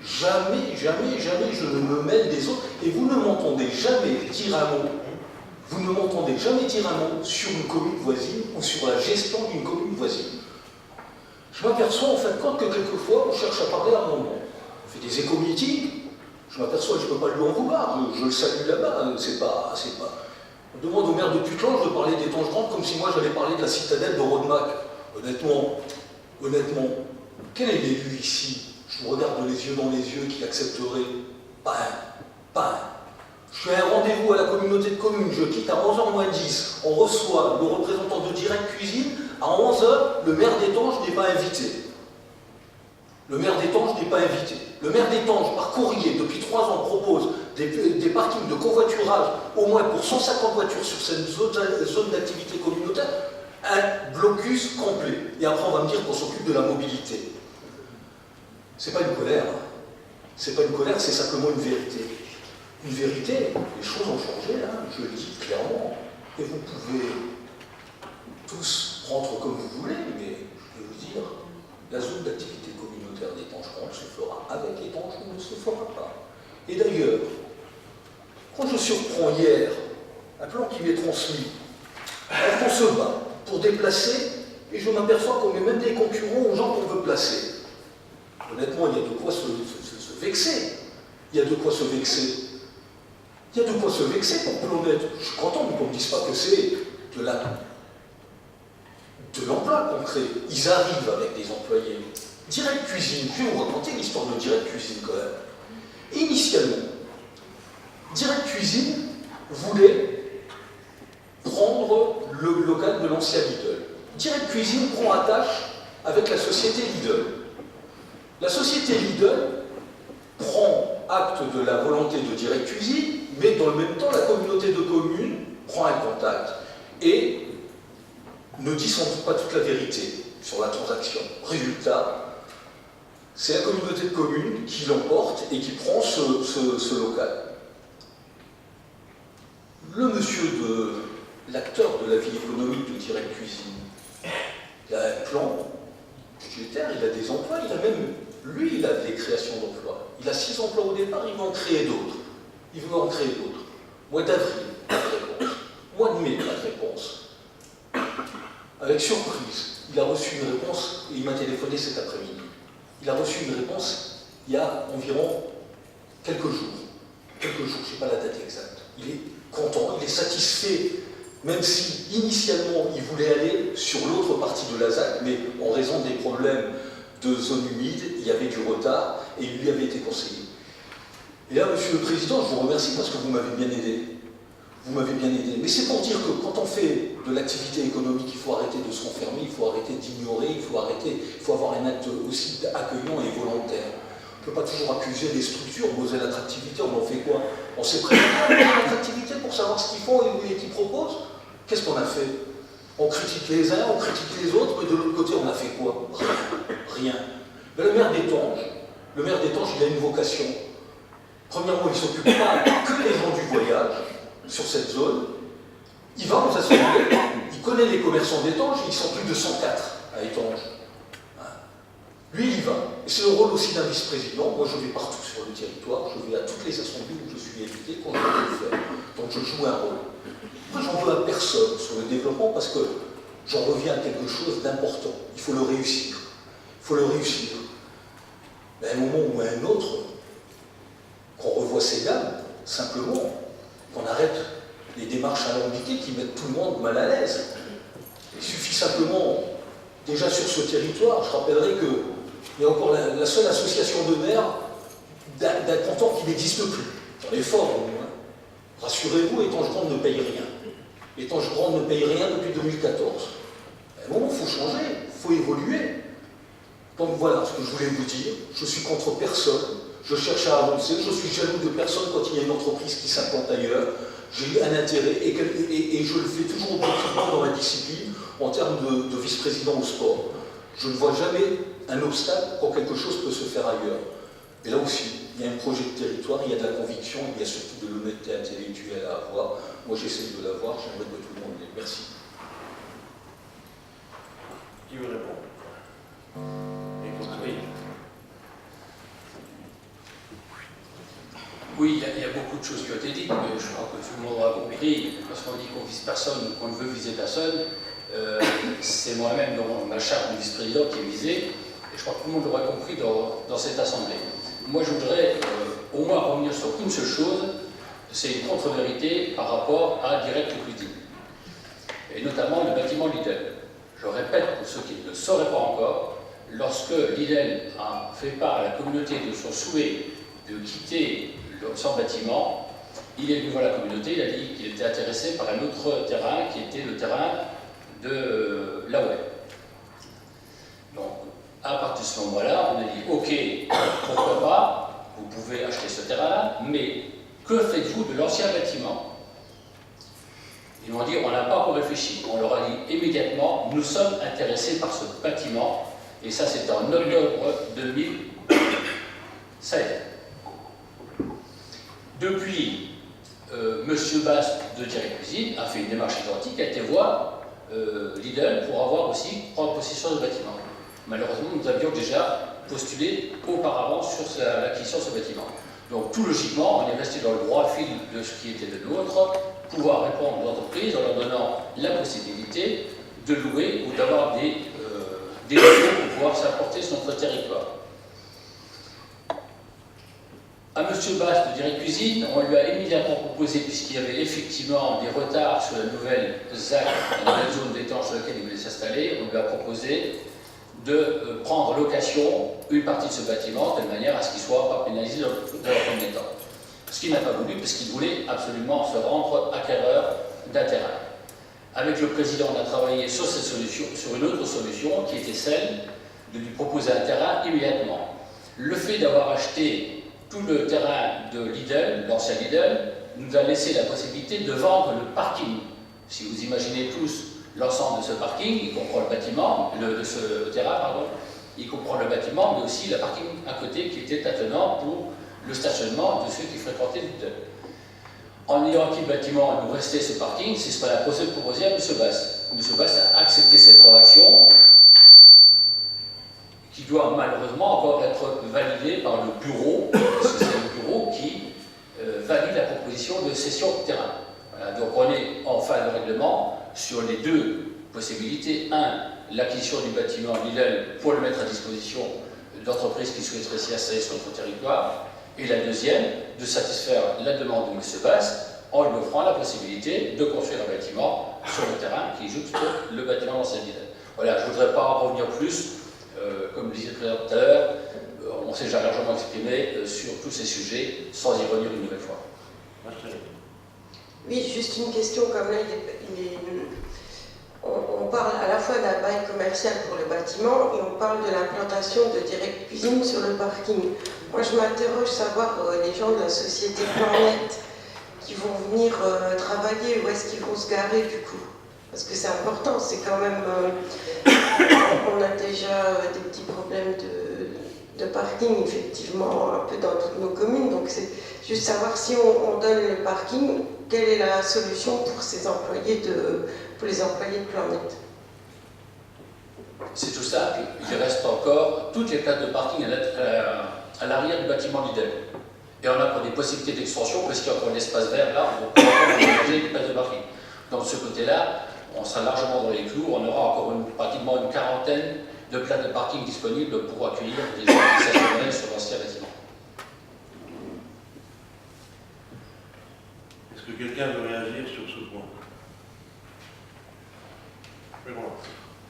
Jamais, jamais, jamais je ne me mêle des autres, et vous ne m'entendez jamais dire un mot. Vous ne m'entendez jamais dire un mot sur une commune voisine ou sur la gestion d'une commune voisine. Je m'aperçois en fin de compte que quelquefois on cherche à parler à mon nom. On fait des éco-meetings, je m'aperçois que je ne peux pas lui en vouloir, je le salue là-bas, c'est pas. On demande au maire de Putelange de parler d'Étanges Grande comme si moi j'allais parler de la citadelle de Rodemack. Honnêtement, quel est l'élu ici? Je vous regarde les yeux dans les yeux qui accepterait pas un. Je fais un rendez-vous à la communauté de communes, je quitte à 11h moins 10, on reçoit le représentant de Direct Cuisine, à 11h, le maire d'Étanges n'est pas invité. Le maire d'Étanges n'est pas invité. Le maire d'Étanges, par courrier, depuis 3 ans, propose des parkings de covoiturage, au moins pour 150 voitures sur cette zone d'activité communautaire, un blocus complet. Et après, on va me dire qu'on s'occupe de la mobilité. C'est pas une colère. C'est pas une colère, c'est simplement une vérité. Une vérité, les choses ont changé, je le dis clairement. Et vous pouvez tous prendre comme vous voulez, mais je vais vous dire, la zone d'activité communautaire d'Étanges Grande se fera avec Étanges ou ne se fera pas. Et d'ailleurs, quand je surprends hier un plan qui m'est transmis, on se bat pour déplacer, et je m'aperçois qu'on met même des concurrents aux gens qu'on veut placer. Honnêtement, il y a de quoi se vexer. Il y a de quoi se vexer. Il y a de quoi se vexer pour que l'on ait. Je suis content qu'on ne me dise pas que c'est de l'emploi concret. Ils arrivent avec des employés. Direct Cuisine, je vais vous raconter l'histoire de Direct Cuisine quand même. Initialement, Direct Cuisine voulait prendre le local de l'ancien Lidl. Direct Cuisine prend attache avec la société Lidl. La société Lidl prend acte de la volonté de Direct Cuisine, mais dans le même temps, la communauté de communes prend un contact et ne dit sans doute pas toute la vérité sur la transaction. Résultat, c'est la communauté de communes qui l'emporte et qui prend ce local. Le monsieur l'acteur de la vie économique de Direct Cuisine, il a un plan budgétaire, il a des emplois, il a même, lui, il a des créations d'emplois. Il a 6 emplois au départ, il va en créer d'autres. Mois d'avril, pas de réponse. Mois de mai, pas de réponse. Avec surprise, il a reçu une réponse, et il m'a téléphoné cet après-midi. Il a reçu une réponse il y a environ quelques jours, je ne sais pas la date exacte. Il est content, il est satisfait, même si initialement il voulait aller sur l'autre partie de la ZAC, mais en raison des problèmes de zone humide, il y avait du retard et il lui avait été conseillé. Et là, Monsieur le Président, je vous remercie parce que vous m'avez bien aidé. Vous m'avez bien aidé. Mais c'est pour dire que quand on fait de l'activité économique, il faut arrêter de se renfermer, il faut arrêter d'ignorer, il faut avoir un acte aussi accueillant et volontaire. On ne peut pas toujours accuser les structures, moser l'attractivité, on en fait quoi? On s'est présenté à l'attractivité pour savoir ce qu'ils font et qu'ils proposent. Qu'est-ce qu'on a fait? On critique les uns, on critique les autres, mais de l'autre côté, on a fait quoi? Rien. Mais le maire d'Étanges, il a une vocation. Premièrement, il ne s'occupe pas que des gens du voyage sur cette zone. Il va aux assemblées, il connaît les commerçants d'Étanges, ils sont plus de 104 à Étanges. Lui, il y va. Et c'est le rôle aussi d'un vice-président. Moi, je vais partout sur le territoire, je vais à toutes les assemblées où je suis invité, quand je peux le faire. Donc, je joue un rôle. Moi, j'en veux à personne sur le développement parce que j'en reviens à quelque chose d'important. Il faut le réussir. Il faut le réussir. Mais à un moment ou à un autre, qu'on revoie ces dames, simplement, qu'on arrête les démarches alambiquées qui mettent tout le monde mal à l'aise. Il suffit simplement, déjà sur ce territoire, je rappellerai qu'il y a encore la seule association de maires d'un canton qui n'existe plus. J'en ai fort, au moins. Rassurez-vous, Étanges Grande ne paye rien. Étanges Grande ne paye rien depuis 2014. À un moment, il faut changer, il faut évoluer. Donc voilà ce que je voulais vous dire. Je suis contre personne. Je cherche à avancer, je suis jaloux de personne quand il y a une entreprise qui s'implante ailleurs. J'ai un intérêt et je le fais toujours objectivement dans ma discipline en termes de vice-président au sport. Je ne vois jamais un obstacle quand quelque chose peut se faire ailleurs. Et là aussi, il y a un projet de territoire, il y a de la conviction, il y a surtout de l'honnêteté intellectuelle à avoir. Moi, j'essaie de l'avoir, j'aimerais que tout le monde l'ait. Merci. Qui veut répondre? Oui. Oui, il y a beaucoup de choses qui ont été dites, mais je crois que tout le monde aura compris, parce qu'on dit qu'on vise personne ou qu'on ne veut viser personne, c'est moi-même dans ma charte de vice-président qui est visée, et je crois que tout le monde l'aura compris dans cette assemblée. Moi, je voudrais au moins revenir sur une seule chose, c'est une contre-vérité par rapport à Direct Cuisine, et notamment le bâtiment Lidl. Je répète pour ceux qui ne le sauraient pas encore, lorsque Lidl a fait part à la communauté de son souhait de quitter son bâtiment, il est venu voir la communauté, il a dit qu'il était intéressé par un autre terrain qui était le terrain de la web. Donc, à partir de ce moment-là, on a dit ok, pourquoi pas, vous pouvez acheter ce terrain-là, mais que faites-vous de l'ancien bâtiment? Ils m'ont dit on n'a pas encore réfléchi. On leur a dit immédiatement nous sommes intéressés par ce bâtiment, et ça c'était en octobre 2016. Depuis, M. Bast de Direct Cuisine a fait une démarche identique, a été voir Lidl pour avoir aussi prendre possession du bâtiment. Malheureusement, nous avions déjà postulé auparavant sur l'acquisition de ce bâtiment. Donc tout logiquement, on est resté dans le droit fil de ce qui était de l'autre, pouvoir répondre aux entreprises en leur donnant la possibilité de louer ou d'avoir des locaux pour pouvoir s'apporter sur notre territoire. À M. Bast de Direct Cuisine, on lui a immédiatement proposé, puisqu'il y avait effectivement des retards sur la nouvelle ZAC, la nouvelle zone d'étange sur laquelle il voulait s'installer, on lui a proposé de prendre location une partie de ce bâtiment de manière à ce qu'il ne soit pas pénalisé dans le premier temps. Ce qu'il n'a pas voulu, parce qu'il voulait absolument se rendre acquéreur d'un terrain. Avec le président, on a travaillé sur cette solution, sur une autre solution qui était celle de lui proposer un terrain immédiatement. Le fait d'avoir acheté tout le terrain de Lidl, l'ancien Lidl, nous a laissé la possibilité de vendre le parking. Si vous imaginez tous l'ensemble de ce parking, il comprend le bâtiment, de ce terrain, pardon, il comprend le bâtiment, mais aussi le parking à côté qui était attenant pour le stationnement de ceux qui fréquentaient Lidl. En ayant acquis le bâtiment, il nous restait ce parking, c'est ce qu'on a proposé à M. Bast. M. Bast a accepté cette transaction qui doit malheureusement encore être validée par le bureau, parce que c'est le bureau qui valide la proposition de cession de terrain. Voilà, donc on est en fin de règlement sur les deux possibilités. Un, l'acquisition du bâtiment Lidl pour le mettre à disposition d'entreprises qui souhaiteraient s'y installer sur notre territoire. Et la deuxième, de satisfaire la demande de M. Basse en lui offrant la possibilité de construire un bâtiment sur le terrain qui jouxte le bâtiment d'ancienne Vidette. Voilà, je ne voudrais pas en revenir plus. Comme le disait le président tout à l'heure, on s'est déjà largement exprimé sur tous ces sujets, sans y revenir une nouvelle fois. Oui, juste une question, comme là, on parle à la fois d'un bail commercial pour le bâtiment et on parle de l'implantation de Direct Cuisine sur le parking. Moi, je m'interroge savoir les gens de la société Planète qui vont venir travailler, où est-ce qu'ils vont se garer du coup? Parce que c'est important, c'est quand même... on a déjà des petits problèmes de parking, effectivement, un peu dans toutes nos communes. Donc c'est juste savoir si on donne le parking, quelle est la solution pour ces employés pour les employés de Planète? C'est tout simple, il reste encore toutes les places de parking à l'arrière du bâtiment l'IDEM. Et on a encore des possibilités d'extension, parce qu'il y a encore un espace vert là, on peut encore aménager des places de parking. Donc de ce côté-là, on sera largement dans les clous, on aura encore pratiquement une quarantaine de places de parking disponibles pour accueillir des gens qui s'assureraient sur l'ancien bâtiment. Est-ce que quelqu'un veut réagir sur ce point?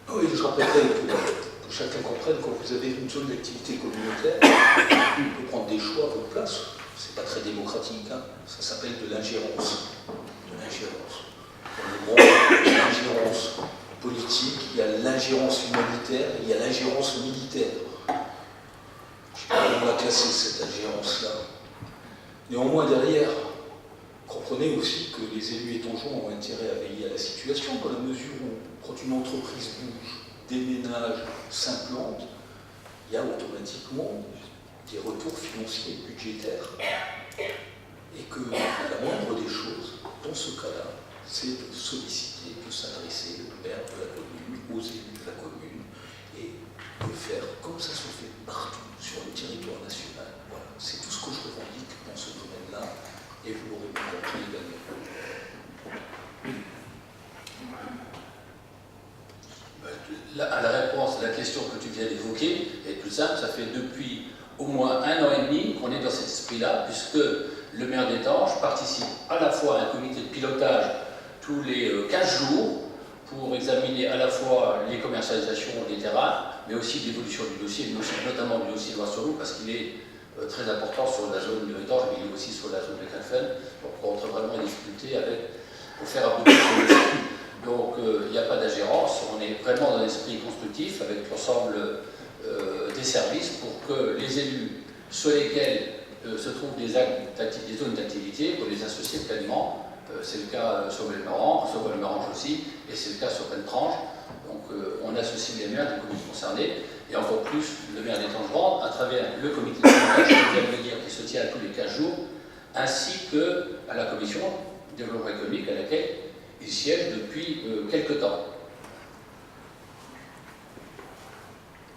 Oui, je rappellerai que chacun comprenne, quand vous avez une zone d'activité communautaire, vous pouvez prendre des choix à votre place. C'est pas très démocratique, hein. Ça s'appelle de l'ingérence. De l'ingérence. Dans le monde, il y a l'ingérence politique, il y a l'ingérence humanitaire, il y a l'ingérence militaire. Je ne sais pas comment on va classer cette ingérence-là. Néanmoins, derrière, comprenez aussi que les élus étangeants ont intérêt à veiller à la situation, dans la mesure où, quand une entreprise bouge, déménage, s'implante, il y a automatiquement des retours financiers, budgétaires. Et que la moindre des choses, dans ce cas-là, c'est de solliciter, de s'adresser au maire de la commune, aux élus de la commune, et de faire comme ça se fait partout sur le territoire national. Voilà, c'est tout ce que je revendique dans ce domaine-là, et vous l'aurez bien compris également. La réponse à la question que tu viens d'évoquer est plus simple. Ça fait depuis au moins 1 an et demi qu'on est dans cet esprit-là, puisque le maire d'Étanges participe à la fois à un comité de pilotage tous les 15 jours pour examiner à la fois les commercialisations des terrains, mais aussi l'évolution du dossier, mais aussi notamment du dossier de Loire-sur-Loup, parce qu'il est très important sur la zone de Étanges, mais il est aussi sur la zone de Calfen. Donc on rentre vraiment en difficulté pour faire aboutir ce dossier. Donc il n'y a pas d'ingérence, on est vraiment dans un esprit constructif avec l'ensemble des services pour que les élus sur lesquels se trouvent des zones d'activité, pour les associer pleinement. C'est le cas sur Belmerange aussi, et c'est le cas sur Pelletrange. Donc on associe les maires des communes concernées, et encore plus le maire d'Étanges-Brandes, à travers le comité de pilotage qui se tient tous les 15 jours, ainsi qu'à la commission de développement économique à laquelle il siège depuis quelque temps.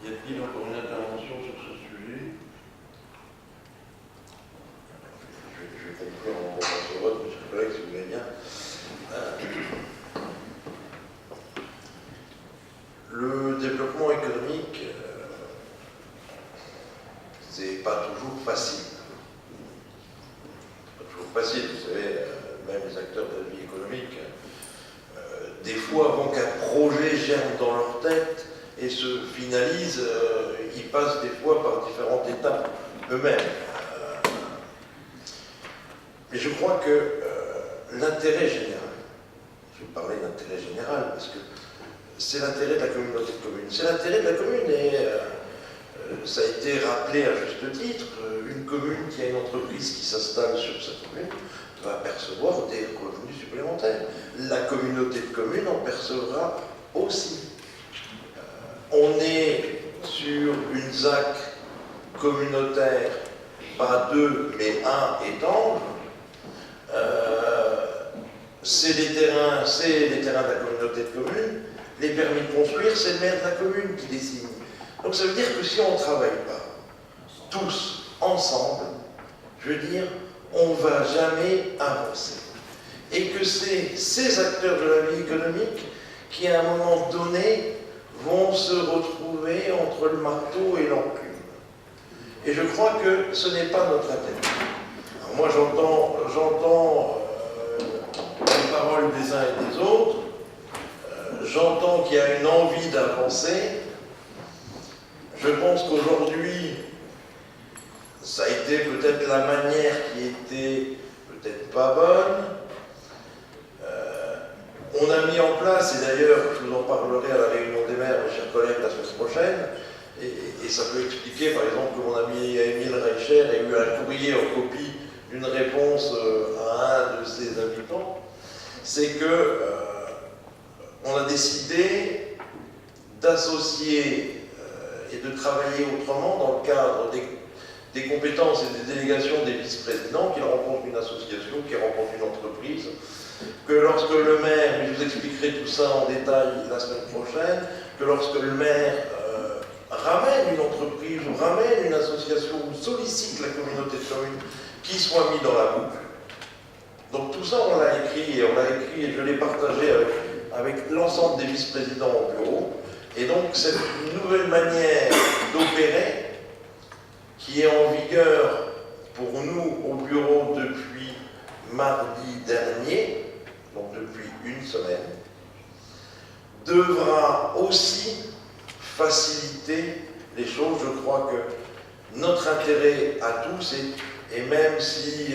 Y a-t-il encore une intervention sur ce sujet? Je vais conclure en ce vote, mes chers collègues, si vous voulez bien. Le développement économique, c'est pas toujours facile. C'est pas toujours facile, vous savez, même les acteurs de la vie économique, des fois, avant qu'un projet germe dans leur tête et se finalise, ils passent des fois par différentes étapes eux-mêmes. Mais je crois que l'intérêt général, je vais parler d'intérêt général parce que c'est l'intérêt de la communauté de communes. C'est l'intérêt de la commune et ça a été rappelé à juste titre, une commune qui a une entreprise qui s'installe sur sa commune va percevoir des revenus supplémentaires. La communauté de communes en percevra aussi. On est sur une ZAC communautaire, pas 2, mais 1 Étanges. C'est les terrains de la communauté de communes. Les permis de construire, c'est le maire de la commune qui les signe. Donc ça veut dire que si on ne travaille pas tous ensemble, je veux dire, on ne va jamais avancer. Et que c'est ces acteurs de la vie économique qui, à un moment donné, vont se retrouver entre le marteau et l'enclume. Et je crois que ce n'est pas notre intérêt. Alors moi, j'entends les paroles des uns et des autres. J'entends qu'il y a une envie d'avancer. Je pense qu'aujourd'hui, ça a été peut-être la manière qui était peut-être pas bonne. On a mis en place, et d'ailleurs, je vous en parlerai à la réunion des maires, mes chers collègues, la semaine prochaine, et ça peut expliquer, par exemple, que mon ami Émile Reicher ait eu un courrier en copie d'une réponse à un de ses habitants, c'est que on a décidé d'associer et de travailler autrement dans le cadre des compétences et des délégations des vice-présidents qui rencontrent une association, qui rencontrent une entreprise, que lorsque le maire, mais je vous expliquerai tout ça en détail la semaine prochaine, que lorsque le maire ramène une entreprise ou ramène une association ou sollicite la communauté de communes, qui soit mis dans la boucle. Donc tout ça, on l'a écrit et je l'ai partagé avec l'ensemble des vice-présidents au bureau. Et donc cette nouvelle manière d'opérer, qui est en vigueur pour nous au bureau depuis mardi dernier, donc depuis une semaine, devra aussi faciliter les choses. Je crois que notre intérêt à tous, et même si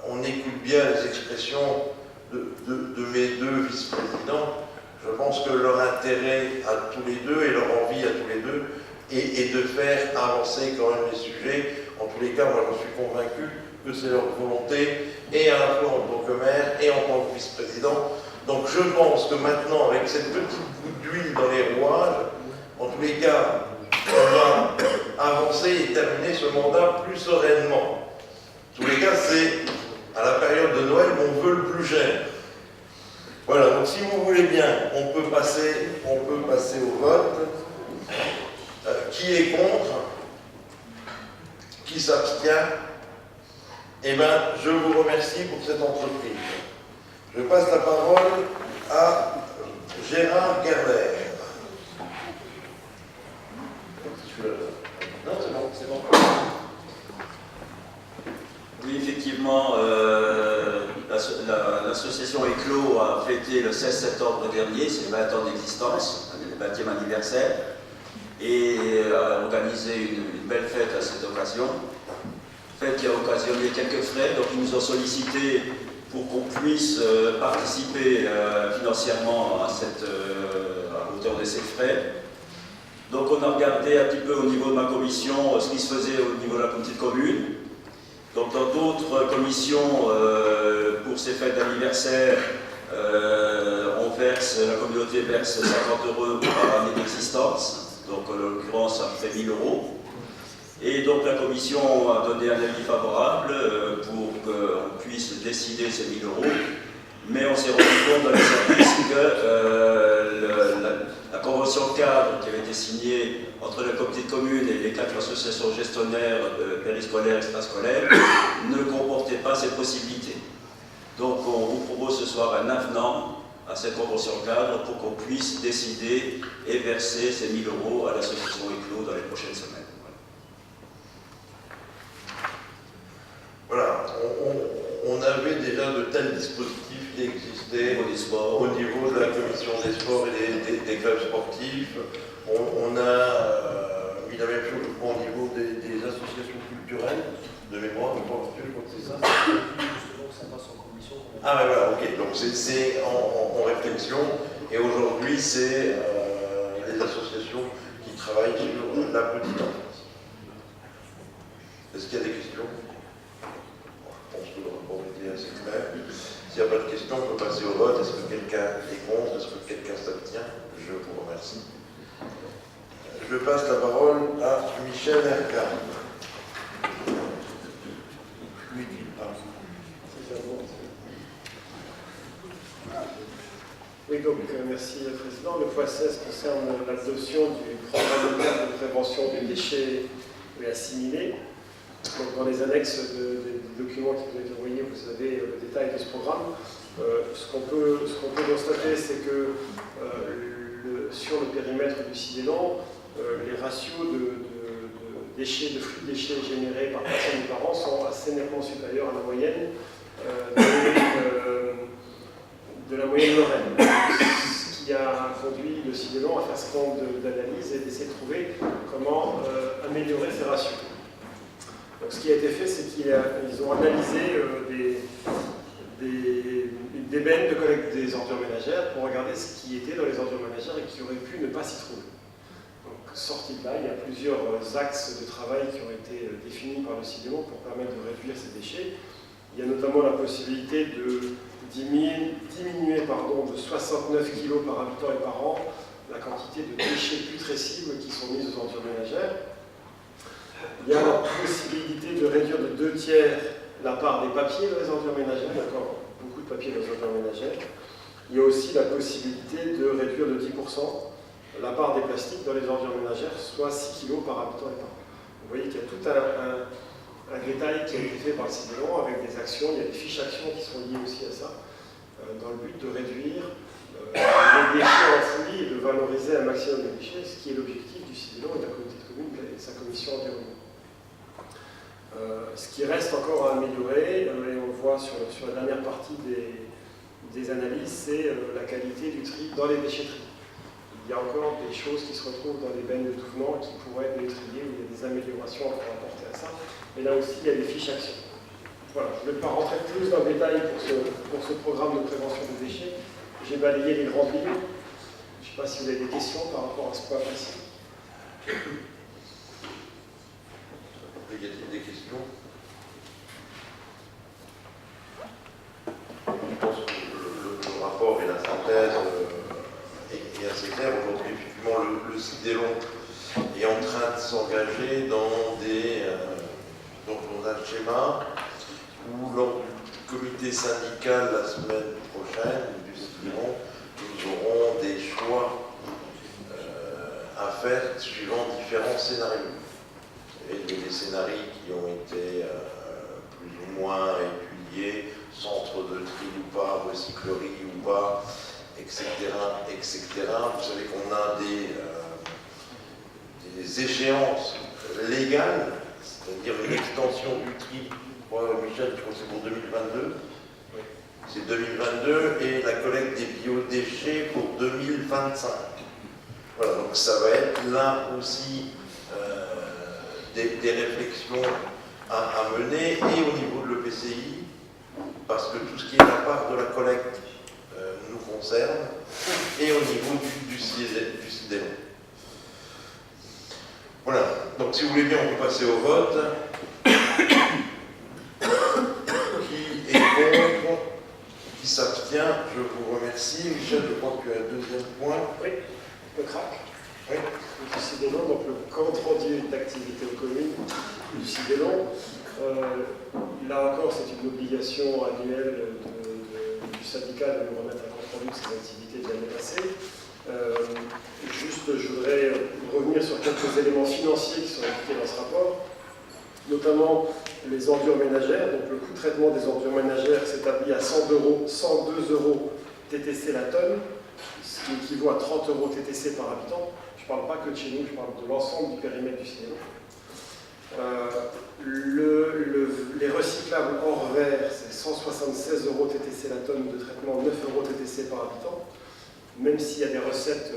on écoute bien les expressions de mes deux vice-présidents, je pense que leur intérêt à tous les deux et leur envie à tous les deux est de faire avancer quand même les sujets. En tous les cas, moi je suis convaincu que c'est leur volonté, et à la fois en tant que maire et en tant que vice-président. Donc je pense que maintenant, avec cette petite goutte d'huile dans les rouages, en tous les cas, on va avancer et terminer ce mandat plus sereinement. En tous les cas, c'est à la période de Noël mon vœu le plus cher. Voilà, donc si vous voulez bien, on peut passer au vote. Qui est contre? Qui s'abstient? Eh bien, je vous remercie pour cette entreprise. Je passe la parole à Gérard Gerler. Non, c'est bon. Oui, effectivement, l'association Éclos a fêté le 16 septembre dernier ses 20 ans d'existence, le 20e anniversaire, et a organisé une belle fête à cette occasion. Fête qui a occasionné quelques frais, donc ils nous ont sollicité pour qu'on puisse participer financièrement à hauteur de ces frais. Donc on a regardé un petit peu au niveau de ma commission ce qui se faisait au niveau de la communauté de communes. Donc dans d'autres commissions, pour ces fêtes d'anniversaire, la communauté verse 50 € par année d'existence. Donc en l'occurrence ça fait 1 000 €. Et donc la commission a donné un avis favorable pour qu'on puisse décider ces 1 000 €. Mais on s'est rendu compte dans les services que la convention cadre qui avait été signée entre la communauté de communes et les 4 associations gestionnaires périscolaires et extrascolaires ne comportait pas ces possibilités. Donc on vous propose ce soir un avenant à cette convention cadre pour qu'on puisse décider et verser ces 1 000 € à l'association Éclos dans les prochaines semaines. Voilà, on avait déjà de tels dispositifs qui existaient au niveau de la commission des sports et des clubs sportifs. On a mis la même chose au niveau des associations culturelles, de mémoire, je crois que c'est ça. Ah ben voilà, ok, donc c'est en réflexion, et aujourd'hui c'est les associations qui travaillent sur la petite enfance. Est-ce qu'il y a des questions? Je pense que le rapport était assez clair. S'il n'y a pas de questions, on peut passer au vote. Est-ce que quelqu'un est contre? Est-ce que quelqu'un s'abstient? Je vous remercie. Je passe la parole à Michel Hercard. Oui, donc merci Président. Le point 16 concerne l'adoption du programme local de prévention des déchets assimilés. Donc, dans les annexes des documents qui vous ont été envoyés, vous avez le détail de ce programme. Ce qu'on peut constater, c'est que sur le périmètre du Cidélan, les ratios de de flux de déchets générés par personne et par an sont assez nettement supérieurs à la moyenne de la moyenne lorraine. Ce qui a conduit le CIDELON à faire ce genre d'analyse et d'essayer de trouver comment améliorer ces ratios. Donc, ce qui a été fait, c'est qu'ils ont analysé des bennes de collecte des ordures ménagères pour regarder ce qui était dans les ordures ménagères et qui aurait pu ne pas s'y trouver. Donc, sorti de là, il y a plusieurs axes de travail qui ont été définis par le CIDELON pour permettre de réduire ces déchets. Il y a notamment la possibilité de diminuer de 69 kg par habitant et par an la quantité de déchets putrescibles qui sont mis aux ordures ménagères. Il y a la possibilité de réduire de 2/3 la part des papiers dans les ordures ménagères, il y a encore beaucoup de papiers dans les ordures ménagères. Il y a aussi la possibilité de réduire de 10% la part des plastiques dans les ordures ménagères, soit 6 kg par habitant et par an. Vous voyez qu'il y a tout un détail qui a été fait par le CIDELON avec des actions, il y a des fiches actions qui sont liées aussi à ça, dans le but de réduire les déchets enfouis et de valoriser un maximum de déchets, ce qui est l'objectif du CIDELON et de la communauté de communes et de sa commission environnement. Ce qui reste encore à améliorer, et on le voit sur la dernière partie des analyses, c'est la qualité du tri dans les déchetteries. Il y a encore des choses qui se retrouvent dans les bennes d'étouffement qui pourraient être triées, où il y a des améliorations à apporter à ça. Mais là aussi, il y a des fiches actions. Voilà, je ne vais pas rentrer plus dans le détail pour ce programme de prévention des déchets. J'ai balayé les grandes lignes. Je ne sais pas si vous avez des questions par rapport à ce point précis. Y a-t-il des questions? Je pense que le rapport et la synthèse est assez clair. Aujourd'hui, effectivement, le CIDELON est en train de s'engager dans des... donc on a le schéma où lors du comité syndical la semaine prochaine du CIDELON, nous aurons des choix à faire suivant différents scénarios. Et il y a des scénarios qui ont été plus ou moins étudiés, centre de tri ou pas, recyclerie ou pas, etc. etc. Vous savez qu'on a des échéances légales, c'est-à-dire une extension du tri. Michel, je crois que c'est pour 2022. C'est 2022 et la collecte des biodéchets pour 2025. Voilà, donc ça va être là aussi des réflexions à mener, et au niveau de l'EPCI, parce que tout ce qui est la part de la collecte nous concerne, et au niveau du CIDELON. Voilà, donc si vous voulez bien, on peut passer au vote. Qui est contre? Qui s'abstient? Je vous remercie. Michel, je crois que tu as un deuxième point. Oui, le CRAC. Oui. Du CIDELON, donc le compte rendu d'activité aux communes du CIDELON. Là encore, c'est une obligation annuelle du syndicat de nous remettre un compte rendu de ses activités de l'année passée. Juste, je voudrais revenir sur quelques éléments financiers qui sont indiqués dans ce rapport, notamment les ordures ménagères. Donc le coût de traitement des ordures ménagères s'établit à 102 € TTC la tonne, ce qui équivaut à 30 € TTC par habitant. Je ne parle pas que de chez nous, je parle de l'ensemble du périmètre du CIDELON. Les recyclables hors verre, c'est 176 € TTC la tonne de traitement, 9 € TTC par habitant, même s'il y a des recettes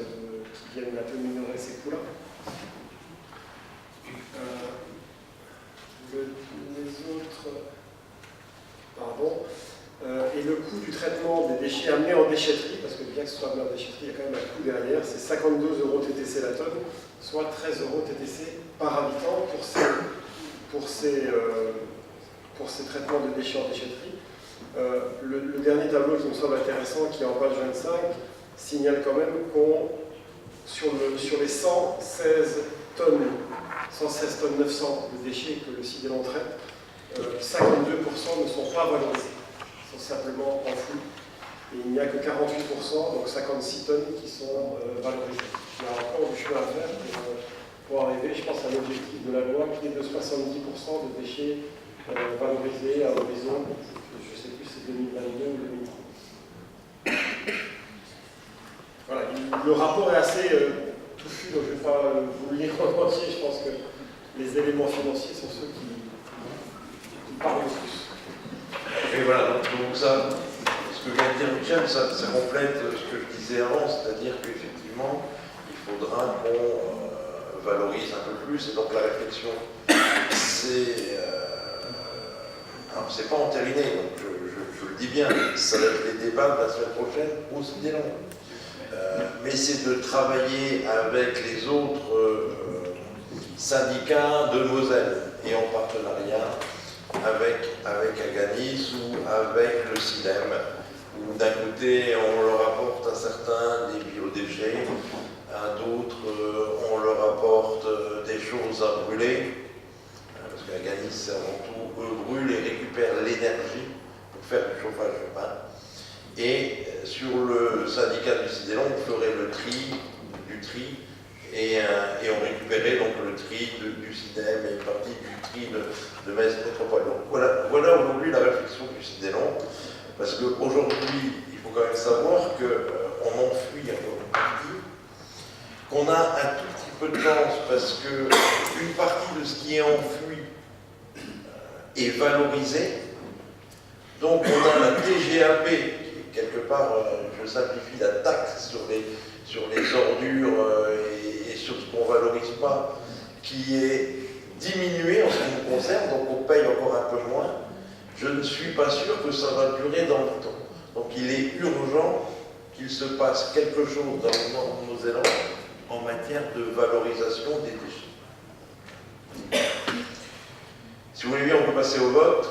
qui viennent un peu minorer ces coûts-là. Les autres... Pardon. Et le coût du traitement des déchets amenés en déchetterie, parce que bien que ce soit amené en déchetterie, il y a quand même un coût derrière, c'est 52 € TTC la tonne, soit 13 € TTC par habitant pour ces traitements de déchets en déchetterie. Le dernier tableau qui me semble intéressant, qui est en page 25, signale quand même qu'on, sur les 116 tonnes 900 de déchets que le CIDELON traite, 52% ne sont pas valorisés, sont simplement enfouis. Et il n'y a que 48%, donc 56 tonnes, qui sont valorisées. Il y a encore du chemin à faire pour arriver, je pense, à l'objectif de la loi qui est de 70% de déchets valorisés à l'horizon, je ne sais plus, c'est 2022 ou 2030. Voilà, le rapport est assez touffu, donc je ne vais pas vous le lire en entier, je pense que les éléments financiers sont ceux qui parlent le plus. Et voilà, donc ça, ce que vient de dire Michel, ça complète ce que je disais avant, c'est-à-dire qu'effectivement, il faudra qu'on valorise un peu plus, et donc la réflexion, c'est pas entériné, donc je le dis bien, ça va être les débats de la semaine prochaine au Sidélon. Mais c'est de travailler avec les autres syndicats de Moselle et en partenariat avec Aganis ou avec le CIDEM, où d'un côté on leur apporte un certain des biodéchets, à d'autres on leur apporte des choses à brûler, parce qu'Aganis avant tout eux brûlent et récupèrent l'énergie pour faire du chauffage urbain. Et sur le syndicat du Sidélon, on ferait le tri et on récupérait donc le tri du CIDEM et une partie du tri de Metz Métropole. Donc voilà aujourd'hui la réflexion du Sidélon, parce qu'aujourd'hui, il faut quand même savoir qu'on enfouit encore une partie, qu'on a un tout petit peu de chance parce qu'une partie de ce qui est enfoui est valorisée. Donc on a la TGAP, qui quelque part, je simplifie, la taxe sur les ordures et sur ce qu'on ne valorise pas, qui est diminuée en ce qui nous concerne, donc on paye encore un peu moins. Je ne suis pas sûr que ça va durer dans le temps. Donc il est urgent qu'il se passe quelque chose dans le nord de Moselle en matière de valorisation des déchets. Si vous voulez bien, on peut passer au vote.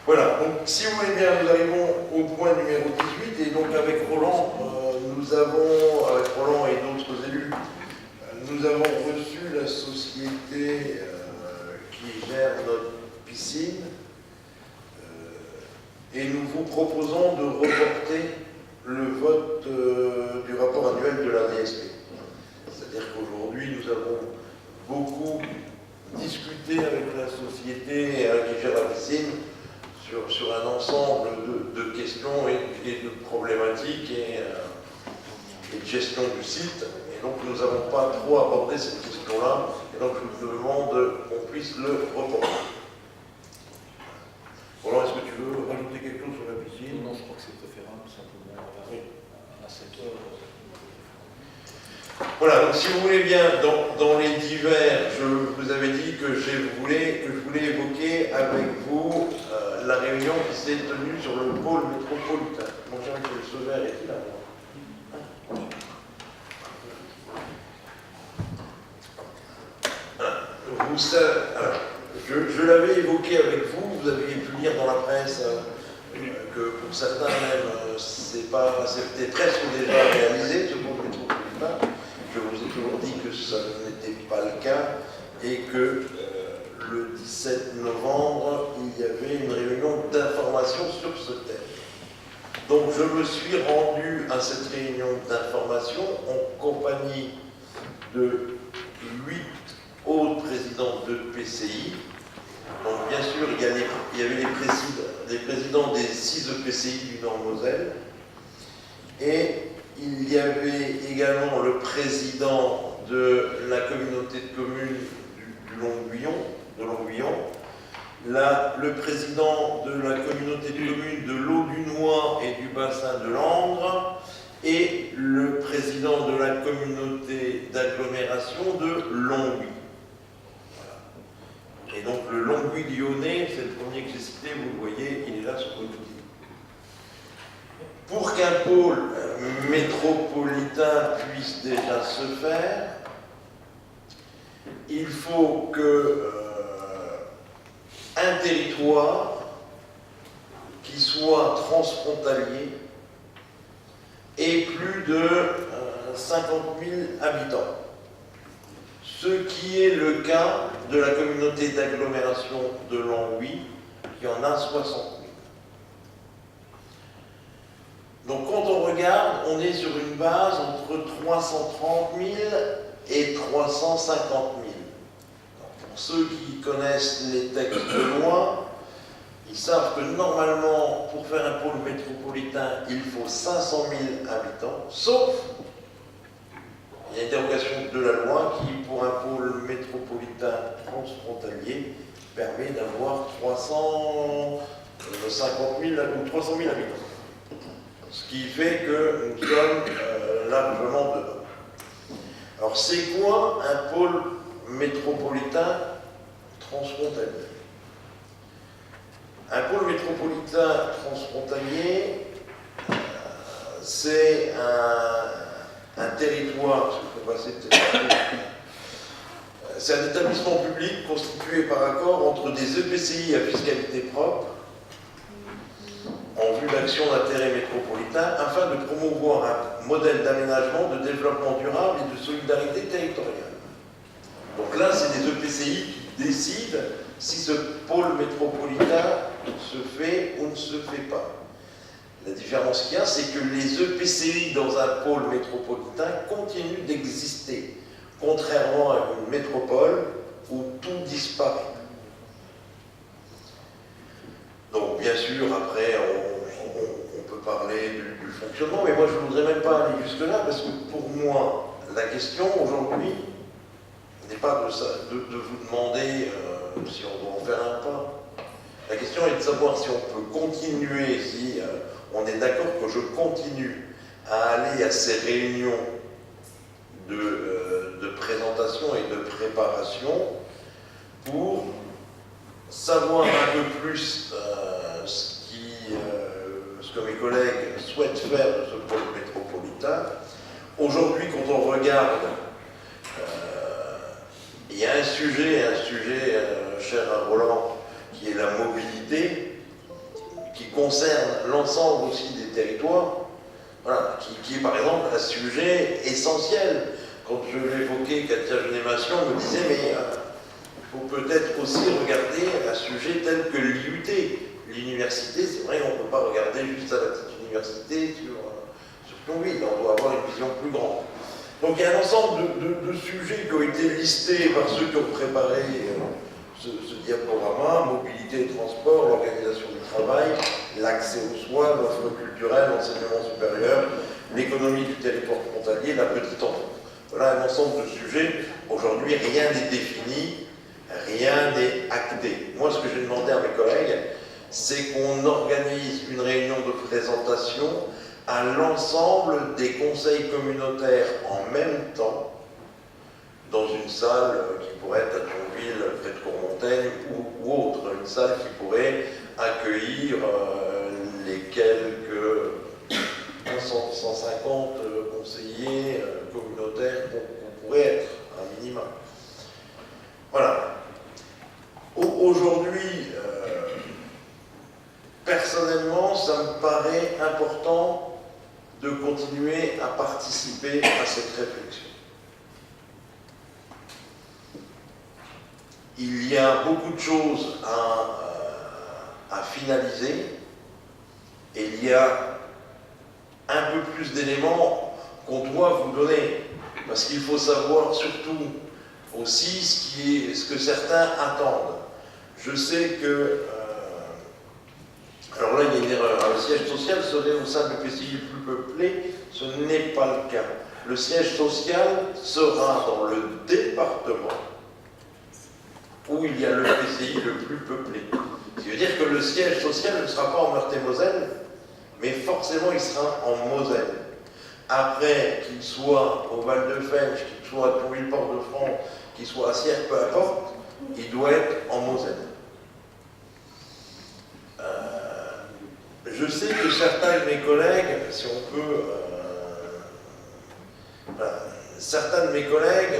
Voilà, donc si vous voulez bien, nous arrivons au point numéro 18, et donc avec Roland, avec Roland et d'autres élus, nous avons reçu la société qui gère notre piscine, et nous vous proposons de reporter le vote du rapport annuel de la DSP. C'est-à-dire qu'aujourd'hui, nous avons beaucoup discuté avec la société qui gère la piscine sur un ensemble de questions et de problématiques et de gestion du site. Et donc nous n'avons pas trop abordé cette question-là. Et donc je vous demande qu'on puisse le reporter. Roland, est-ce que tu veux rajouter quelque chose sur la piscine? Non, je crois que c'est préférable, simplement, à 7 heures. Voilà, donc si vous voulez bien, dans les divers, je vous avais dit que je voulais évoquer avec vous la réunion qui s'est tenue sur le pôle métropolitain. Mon cher Michel Sauvert est-il là? Vous savez, alors, je l'avais évoqué avec vous, vous aviez pu lire dans la presse que pour certains même, c'était presque déjà réalisé, ce pôle métropolitain. Je vous ai toujours dit que ça n'était pas le cas et que le 17 novembre, il y avait une réunion d'information sur ce thème. Donc je me suis rendu à cette réunion d'information en compagnie de 8 autres présidents de PCI. Donc bien sûr, il y avait les présidents des 6 EPCI du Nord-Moselle et il y avait également le président de la communauté de communes du Longuillon, le président de la communauté de communes de l'Audunois et du bassin de Langres, et le président de la communauté d'agglomération de Longwy. Voilà. Et donc le Longwy lyonnais, c'est le premier que j'ai cité, vous le voyez, il est là sur votre outil. Pour qu'un pôle métropolitain puisse déjà se faire, il faut que un territoire qui soit transfrontalier ait plus de 50 000 habitants. Ce qui est le cas de la communauté d'agglomération de Longwy, qui en a 60 000. Donc quand on regarde, on est sur une base entre 330 000 et 350 000. Pour ceux qui connaissent les textes de loi, ils savent que normalement, pour faire un pôle métropolitain, il faut 500 000 habitants, sauf, il y a une dérogation de la loi qui, pour un pôle métropolitain transfrontalier, permet d'avoir 350 000 ou 300 000 habitants. Ce qui fait que nous sommes largement dedans. Alors, c'est quoi un pôle métropolitain transfrontalier? Un pôle métropolitain transfrontalier, c'est un territoire, c'est un établissement public constitué par accord entre des EPCI à fiscalité propre en vue d'actions d'intérêt métropolitain afin de promouvoir un modèle d'aménagement, de développement durable et de solidarité territoriale. Donc là, c'est des EPCI qui décident si ce pôle métropolitain se fait ou ne se fait pas. La différence qu'il y a, c'est que les EPCI dans un pôle métropolitain continuent d'exister, contrairement à une métropole où tout disparaît. Donc, bien sûr, après, on peut parler du fonctionnement, mais moi, je ne voudrais même pas aller jusque-là, parce que pour moi, la question aujourd'hui n'est pas de vous demander si on doit en faire un pas. La question est de savoir si on peut continuer, si on est d'accord que je continue à aller à ces réunions de présentation et de préparation pour savoir un peu plus ce que mes collègues souhaitent faire de ce pôle métropolitain. Aujourd'hui, quand on regarde, il y a un sujet cher à Roland, qui est la mobilité, qui concerne l'ensemble aussi des territoires, voilà, qui est par exemple un sujet essentiel. Quand je l'évoquais, Katia Genémation me disait, mais il faut peut-être aussi regarder un sujet tel que l'IUT. L'université, c'est vrai qu'on ne peut pas regarder juste à la petite université sur Thionville, on doit avoir une vision plus grande. Donc il y a un ensemble de sujets qui ont été listés par ceux qui ont préparé ce diaporama: mobilité et transport, l'organisation du travail, l'accès aux soins, l'offre culturelle, l'enseignement supérieur, l'économie du territoire frontalier, la petite enfance. Voilà un ensemble de sujets. Aujourd'hui, rien n'est défini, rien n'est acté. Moi, ce que j'ai demandé à mes collègues, c'est qu'on organise une réunion de présentation à l'ensemble des conseils communautaires en même temps, dans une salle qui pourrait être à Thionville, près de Courmontaine ou autre, une salle qui pourrait accueillir les quelques 150 conseillers communautaires qu'on pourrait être, un minimum. Voilà. Aujourd'hui, personnellement, ça me paraît important de continuer à participer à cette réflexion. Il y a beaucoup de choses à finaliser et il y a un peu plus d'éléments qu'on doit vous donner, parce qu'il faut savoir surtout aussi ce que certains attendent. Je sais que alors là, il y a une erreur. Le siège social serait au sein de l'EPCI le plus peuplé. Ce n'est pas le cas. Le siège social sera dans le département où il y a l'EPCI le plus peuplé. Ce qui veut dire que le siège social ne sera pas en Meurthe-et-Moselle, mais forcément il sera en Moselle. Après, qu'il soit au Val-de-Fensch, qu'il soit à Thionville-Port-de-France, qu'il soit à Sierre, peu importe, il doit être en Moselle. Je sais que certains de mes collègues, si on peut, certains de mes collègues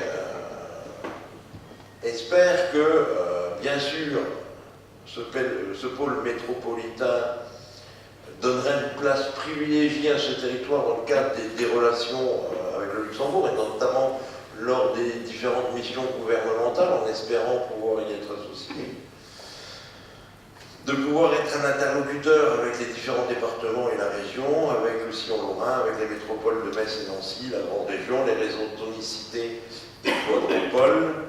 espèrent que, bien sûr, ce pôle métropolitain donnerait une place privilégiée à ce territoire dans le cadre des relations avec le Luxembourg, et notamment lors des différentes missions gouvernementales, en espérant pouvoir y être associé. De pouvoir être un interlocuteur avec les différents départements et la région, avec le Sillon Lorrain, avec les métropoles de Metz et Nancy, la grande région, les réseaux de tonicité et quadrupoles,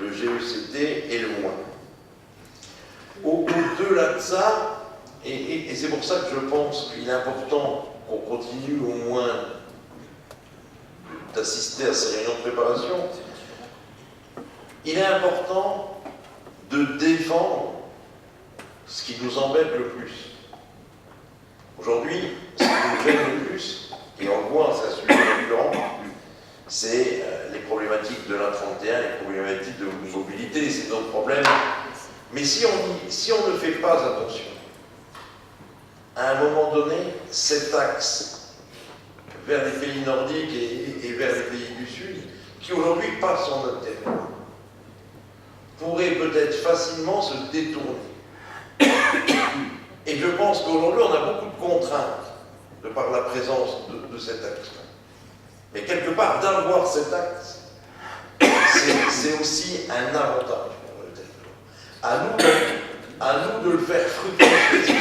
le GECT et le moins. Au-delà de ça, et c'est pour ça que je pense qu'il est important qu'on continue au moins d'assister à ces réunions de préparation, il est important de défendre ce qui nous embête le plus. Aujourd'hui, ce qui nous gêne le plus, et on le voit, c'est un sujet récurrent, c'est les problématiques de l'A31, les problématiques de mobilité, c'est d'autres problèmes. Mais si on ne fait pas attention, à un moment donné, cet axe vers les pays nordiques et vers les pays du Sud, qui aujourd'hui passe en notre territoire, pourrait peut-être facilement se détourner. Et je pense qu'aujourd'hui, on a beaucoup de contraintes de par la présence de cet axe-là. Mais quelque part, d'avoir cet axe, c'est aussi un avantage pour le territoire. À nous de le faire fructifier.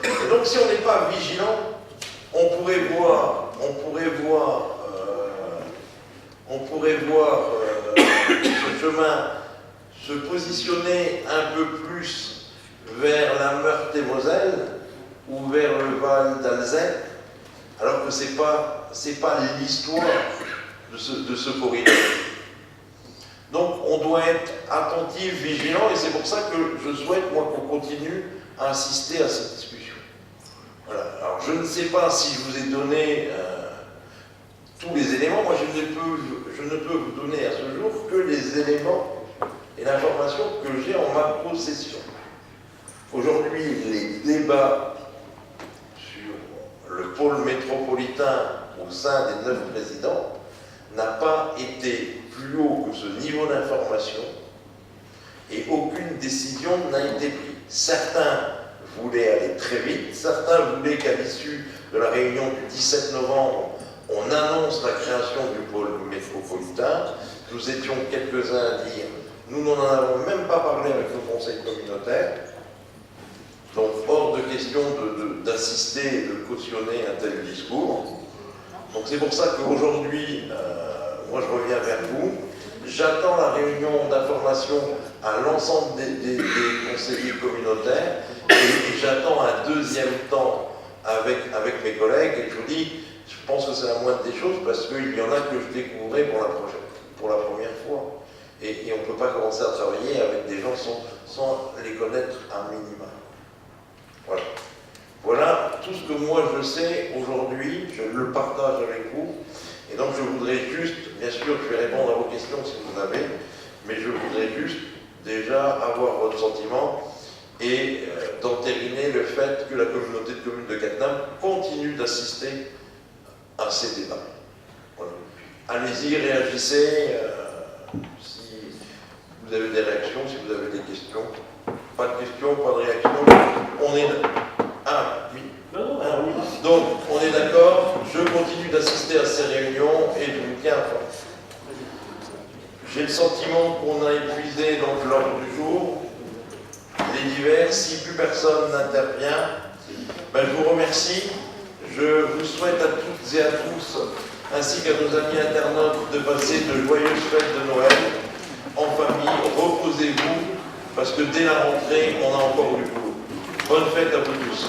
Et donc, si on n'est pas vigilant, on pourrait voir ce chemin se positionner un peu plus vers la Meurthe-et-Moselle ou vers le Val d'Alzette, alors que c'est pas l'histoire de ce corridor. Donc on doit être attentif, vigilant, et c'est pour ça que je souhaite, moi, qu'on continue à insister à cette discussion. Voilà. Alors je ne sais pas si je vous ai donné tous les éléments. Moi, je ne peux vous donner à ce jour que les éléments et l'information que j'ai en ma possession. Aujourd'hui, les débats sur le pôle métropolitain au sein des 9 présidents n'a pas été plus haut que ce niveau d'information et aucune décision n'a été prise. Certains voulaient aller très vite, certains voulaient qu'à l'issue de la réunion du 17 novembre, on annonce la création du pôle métropolitain. Nous étions quelques-uns à dire, nous n'en avons même pas parlé avec nos conseils communautaires, donc hors de question d'assister et de cautionner un tel discours. Donc c'est pour ça qu'aujourd'hui, moi je reviens vers vous. J'attends la réunion d'information à l'ensemble des conseillers communautaires et j'attends un deuxième temps avec mes collègues. Et je vous dis, je pense que c'est la moindre des choses parce qu'il y en a que je découvrirai pour la première fois. Et on ne peut pas commencer à travailler avec des gens sans les connaître un minimum. Voilà. Voilà tout ce que moi je sais aujourd'hui, je le partage avec vous. Et donc je voudrais juste, bien sûr je vais répondre à vos questions si vous en avez, mais je voudrais juste déjà avoir votre sentiment et d'entériner le fait que la communauté de communes de Cattenom continue d'assister à ces débats. Voilà. Allez-y, réagissez, si vous avez des réactions, si vous avez des questions. Pas de questions, pas de réactions. On est... Ah, oui. Donc, on est d'accord, je continue d'assister à ces réunions et je vous tiens informé. J'ai le sentiment qu'on a épuisé donc l'ordre du jour, les divers. Si plus personne n'intervient, ben, je vous remercie. Je vous souhaite à toutes et à tous, ainsi qu'à nos amis internautes, de passer de joyeuses fêtes de Noël en famille. Reposez-vous, parce que dès la rentrée, on a encore du boulot. Bonne fête à vous tous.